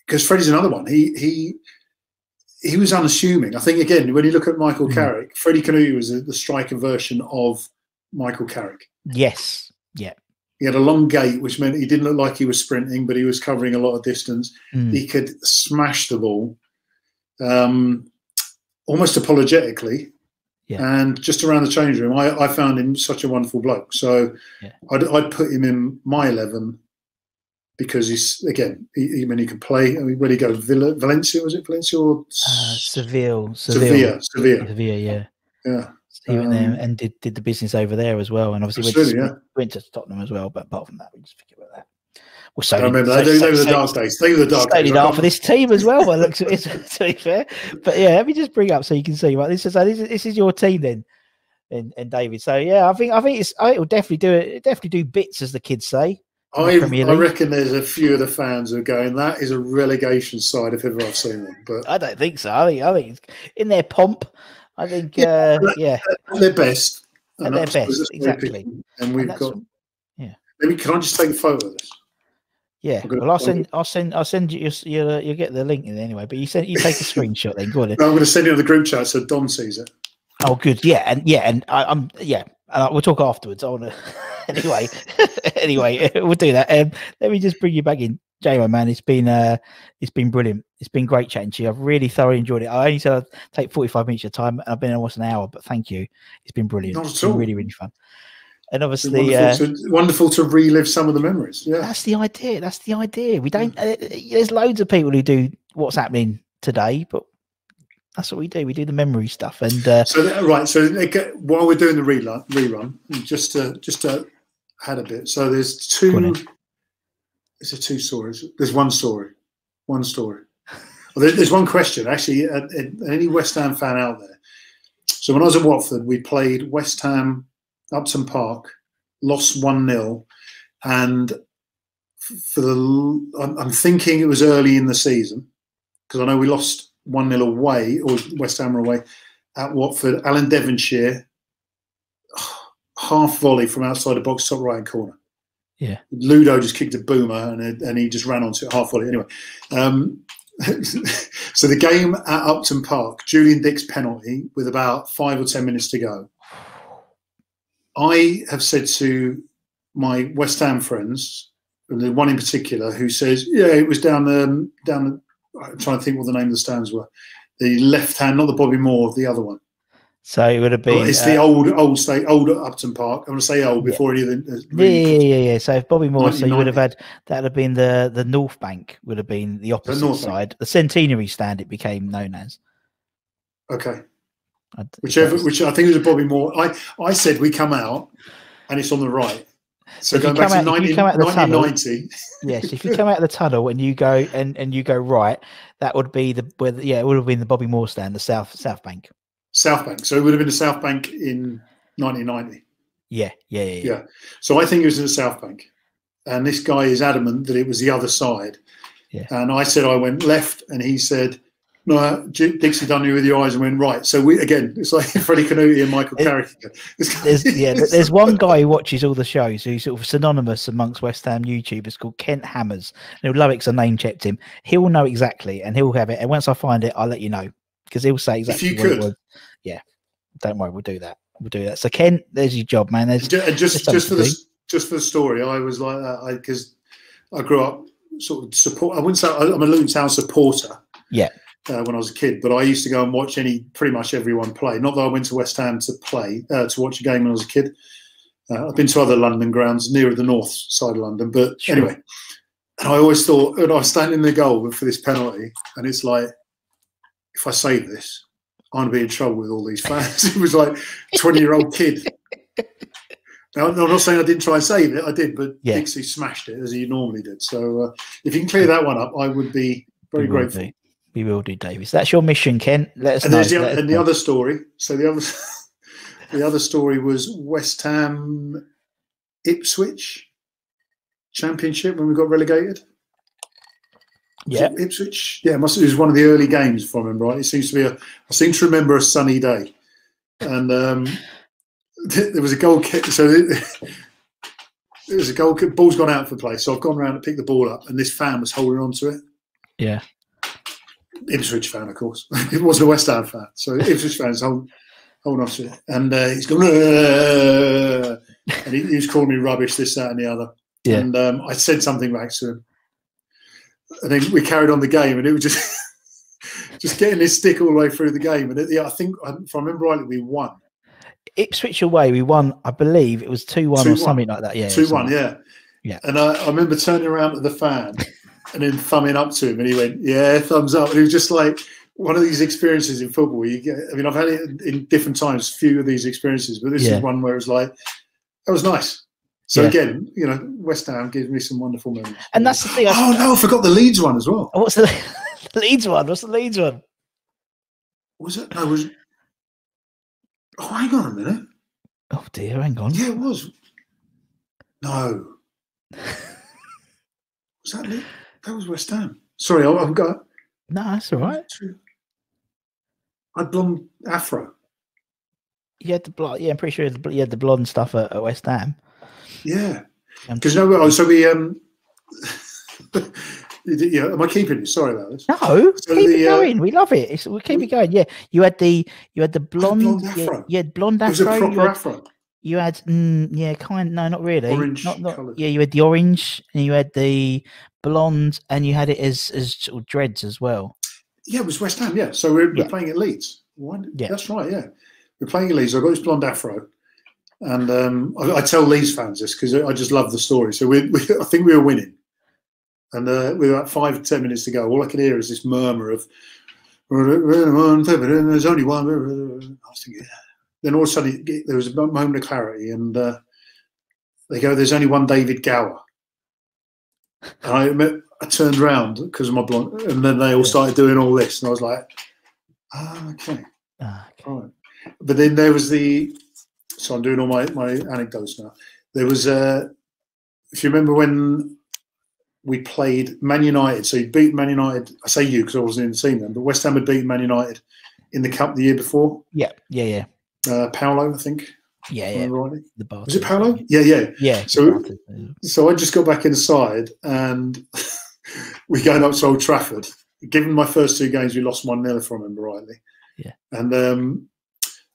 Speaker 2: because Freddie's another one. He was unassuming. I think, again, when you look at Michael Carrick, Freddie Canute was the striker version of Michael Carrick.
Speaker 1: Yes. Yeah.
Speaker 2: He had a long gait, which meant he didn't look like he was sprinting, but he was covering a lot of distance. He could smash the ball almost apologetically. Yeah. And just around the change room, I found him such a wonderful bloke. So I'd put him in my 11 because he's, again, he can play. I mean, where did he go? Valencia, was it Valencia or
Speaker 1: Seville?
Speaker 2: Sevilla,
Speaker 1: yeah.
Speaker 2: Yeah.
Speaker 1: He went there and did the business over there as well, and obviously went to Tottenham as well. But apart from that, we just forget about that. Well,
Speaker 2: I remember they were the dark days. They were the dark days.
Speaker 1: Half of this team as well. By looks at it, to be fair, but yeah, let me just bring up so you can see. Right, this is your team then, and David. So yeah, I think it will definitely do it. Definitely do bits, as the kids say.
Speaker 2: I reckon there's a few of the fans who are going, that is a relegation side if ever I've seen them. But
Speaker 1: I don't think so. I think it's in their pomp. I think,
Speaker 2: they're best.
Speaker 1: At their best, exactly.
Speaker 2: And we've got. Yeah. Can I just take a photo of this?
Speaker 1: Yeah. Well, I'll send you. You'll get the link in there anyway. But you take a screenshot then. Go on.
Speaker 2: No, I'm going to send it to the group chat so Don sees it.
Speaker 1: Oh, good. Yeah, and I'm we'll talk afterwards. I want to. Anyway, we'll do that. Let me just bring you back in. J-Mo, man, it's been brilliant. It's been great chatting to you. I've really thoroughly enjoyed it. I only said I'd take 45 minutes of your time. I've been almost an hour, but thank you. It's been brilliant.
Speaker 2: Not at all.
Speaker 1: It's been really, really fun. And obviously,
Speaker 2: wonderful to relive some of the memories. Yeah,
Speaker 1: that's the idea. We don't. There's loads of people who do what's happening today, but that's what we do. We do the memory stuff. And
Speaker 2: so while we're doing the rerun, just to add a bit. So there's two. Is there two stories? There's one story. Well, there's one question, actually, any West Ham fan out there. So when I was at Watford, we played West Ham, Upton Park, lost 1-0. And I'm thinking it was early in the season, because I know we lost 1-0 away, or West Ham were away, at Watford. Alan Devonshire, half volley from outside the box, top right-hand corner.
Speaker 1: Yeah,
Speaker 2: Ludo just kicked a boomer and he just ran onto it half volley. Anyway, so the game at Upton Park, Julian Dick's penalty with about 5 or 10 minutes to go. I have said to my West Ham friends, and the one in particular who says, yeah, it was down the. I'm trying to think what the name of the stands were. The left hand, not the Bobby Moore, the other one.
Speaker 1: So it would have been.
Speaker 2: It's the old Upton Park. I'm going to say old before any of the.
Speaker 1: Yeah. So if Bobby Moore, so you would have had that would have been the North Bank would have been the opposite side. The Centenary stand it became known as.
Speaker 2: Okay. Which I think it was a Bobby Moore. I said we come out and it's on the right. So going back to 1990.
Speaker 1: Yes, if you come out of the tunnel and you go and you go right, that would be it would have been the Bobby Moore stand, the South Bank.
Speaker 2: South Bank. So it would have been the South Bank in 1990.
Speaker 1: Yeah.
Speaker 2: So I think it was in the South Bank. And this guy is adamant that it was the other side.
Speaker 1: Yeah.
Speaker 2: And I said I went left, and he said, no, Dixie done you with your eyes and went right. So it's like Freddie Canuti and Michael Carrick.
Speaker 1: There's one guy who watches all the shows who's sort of synonymous amongst West Ham YouTubers called Kent Hammers. And he'll love it because I name checked him. He'll know exactly and he'll have it. And once I find it, I'll let you know because he'll say exactly what it was. Yeah, don't worry, we'll do that. So Kent, there's your job, man.
Speaker 2: Just for the story, I was like that because I grew up sort of support. I wouldn't say I'm a Luton Town supporter.
Speaker 1: Yeah.
Speaker 2: When I was a kid, but I used to go and watch pretty much everyone play. Not that I went to West Ham to watch a game when I was a kid. I've been to other London grounds nearer the north side of London, but anyway. And I always thought, when I was standing in the goal for this penalty, and it's like, if I save this, I'm going to be in trouble with all these fans. It was like a 20-year-old kid. Now, I'm not saying I didn't try and save it. I did, but Dixie smashed it as he normally did. So if you can clear that one up, I would be very grateful.
Speaker 1: We will do, Davis. That's your mission, Ken. Let us know.
Speaker 2: And the other story. So the other story was West Ham Ipswich Championship when we got relegated.
Speaker 1: Yeah,
Speaker 2: Ipswich. Yeah, it was one of the early games, if I remember right. It seems to be I seem to remember a sunny day, and there was a goal kick. So there was a goal kick. Ball's gone out for play. So I've gone around to pick the ball up, and this fan was holding on to it.
Speaker 1: Yeah.
Speaker 2: Ipswich fan, of course. It wasn't a West Ham fan. So Ipswich fans hold on to it. And he's going, and he was calling me rubbish, this, that, and the other. Yeah. And I said something back to him. And then we carried on the game, and it was just getting this stick all the way through the game. And I think, if I remember rightly, we won.
Speaker 1: Ipswich away, we won, I believe it was 2-1 or something like that. Yeah.
Speaker 2: 2-1, yeah. Yeah. And I remember turning around to the fan and then thumbing up to him, and he went, yeah, thumbs up. And it was just like one of these experiences in football where you get, I mean, I've had it in different times, few of these experiences, but this is one where it's like, that was nice. So again, West Ham gives me some wonderful memories.
Speaker 1: And that's the thing.
Speaker 2: Oh no, I forgot the Leeds one as well.
Speaker 1: What's the Leeds one? What's the Leeds one?
Speaker 2: Was it? No, oh, hang on a minute.
Speaker 1: Oh dear, hang on.
Speaker 2: Yeah, it was. No. Was that Leeds? That was West Ham. Sorry, I've got.
Speaker 1: No, that's all right.
Speaker 2: I had blonde afro.
Speaker 1: You had the blonde. Yeah, I'm pretty sure you had the blonde stuff at West Ham.
Speaker 2: Yeah, because so we yeah. Am I keeping it? Sorry about this.
Speaker 1: No, so keep it going. We love it. We'll keep it going. Yeah, you had the blonde
Speaker 2: afro.
Speaker 1: You had blonde afro.
Speaker 2: It was a proper afro.
Speaker 1: You had no, not really.
Speaker 2: Orange
Speaker 1: not
Speaker 2: coloured.
Speaker 1: Yeah, you had the orange and you had the blonde and you had it as sort of dreads as well.
Speaker 2: Yeah, it was West Ham. Yeah, so we're playing at Leeds. Yeah, that's right. Yeah, we're playing at Leeds. I got this blonde afro, and I tell Leeds fans this because I just love the story. So I think we were winning, and with about 5 to 10 minutes to go, all I could hear is this murmur of "There's only one." I was thinking. Then all of a sudden there was a moment of clarity, and they go, "There's only one David Gower." And I turned around because of my blonde, and then they all started doing all this, and I was like, okay. All right. But then there was so I'm doing all my anecdotes now. There was, if you remember when we played Man United, so you beat Man United, I say you because I wasn't in the team then, but West Ham had beaten Man United in the Cup the year before.
Speaker 1: Yeah.
Speaker 2: Paolo, I think.
Speaker 1: Yeah.
Speaker 2: Right.
Speaker 1: Was
Speaker 2: it Paolo? Yeah. So I just got back inside, and we going up to Old Trafford. Given my first 2 games, we lost 1-0, if I remember rightly.
Speaker 1: Yeah.
Speaker 2: And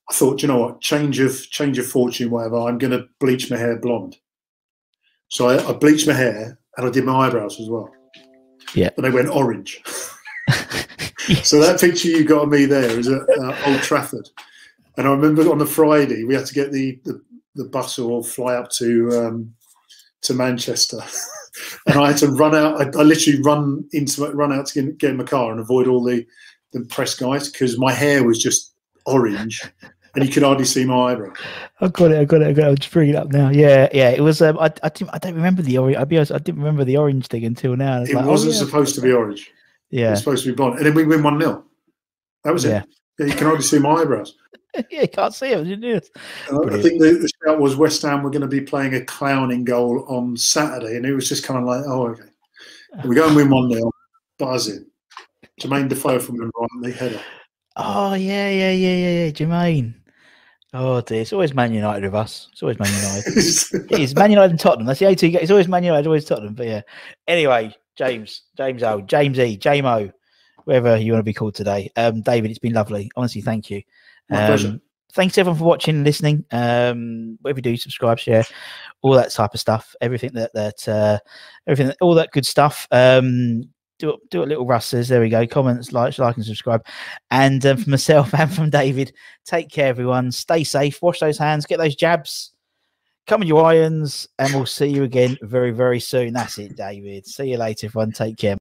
Speaker 2: I thought, you know what, change of fortune, whatever. I'm going to bleach my hair blonde. So I bleached my hair, and I did my eyebrows as well.
Speaker 1: Yeah.
Speaker 2: And they went orange.
Speaker 1: Yes.
Speaker 2: So that picture you got of me there is at Old Trafford. And I remember on the Friday, we had to get the bus or fly up to Manchester. And I had to run out. I literally run out to get in my car and avoid all the press guys because my hair was just orange and you could hardly see my eyebrow.
Speaker 1: I got it. I'll just bring it up now. Yeah. It was. I don't remember the orange. I'll be honest. I didn't remember the orange thing until now.
Speaker 2: It wasn't supposed to be orange.
Speaker 1: Yeah.
Speaker 2: It was supposed to be blonde. And then we win 1-0. That was it. Yeah, you can hardly see my eyebrows.
Speaker 1: Yeah, you can't see them.
Speaker 2: I think the shout was West Ham were going to be playing a clowning goal on Saturday, and it was just kind of like, oh, okay. We go and win 1-0, buzzing. Jermaine Defoe from the right, the header.
Speaker 1: Oh, yeah. Jermaine. Oh, dear. It's always Man United with us. It's always Man United. It's Man United and Tottenham. That's the A2. It's always Man United, always Tottenham. But yeah. Anyway, James O, James E, Jamo, whatever you want to be called today. David, it's been lovely. Honestly, thank you.
Speaker 2: My pleasure.
Speaker 1: Thanks everyone for watching and listening. Whatever you do, subscribe, share, all that type of stuff. Everything all that good stuff. Do a little rusters. There we go. Comments, like and subscribe. And for myself and from David, take care, everyone. Stay safe. Wash those hands. Get those jabs. Come on your irons, and we'll see you again very, very soon. That's it, David. See you later, everyone. Take care.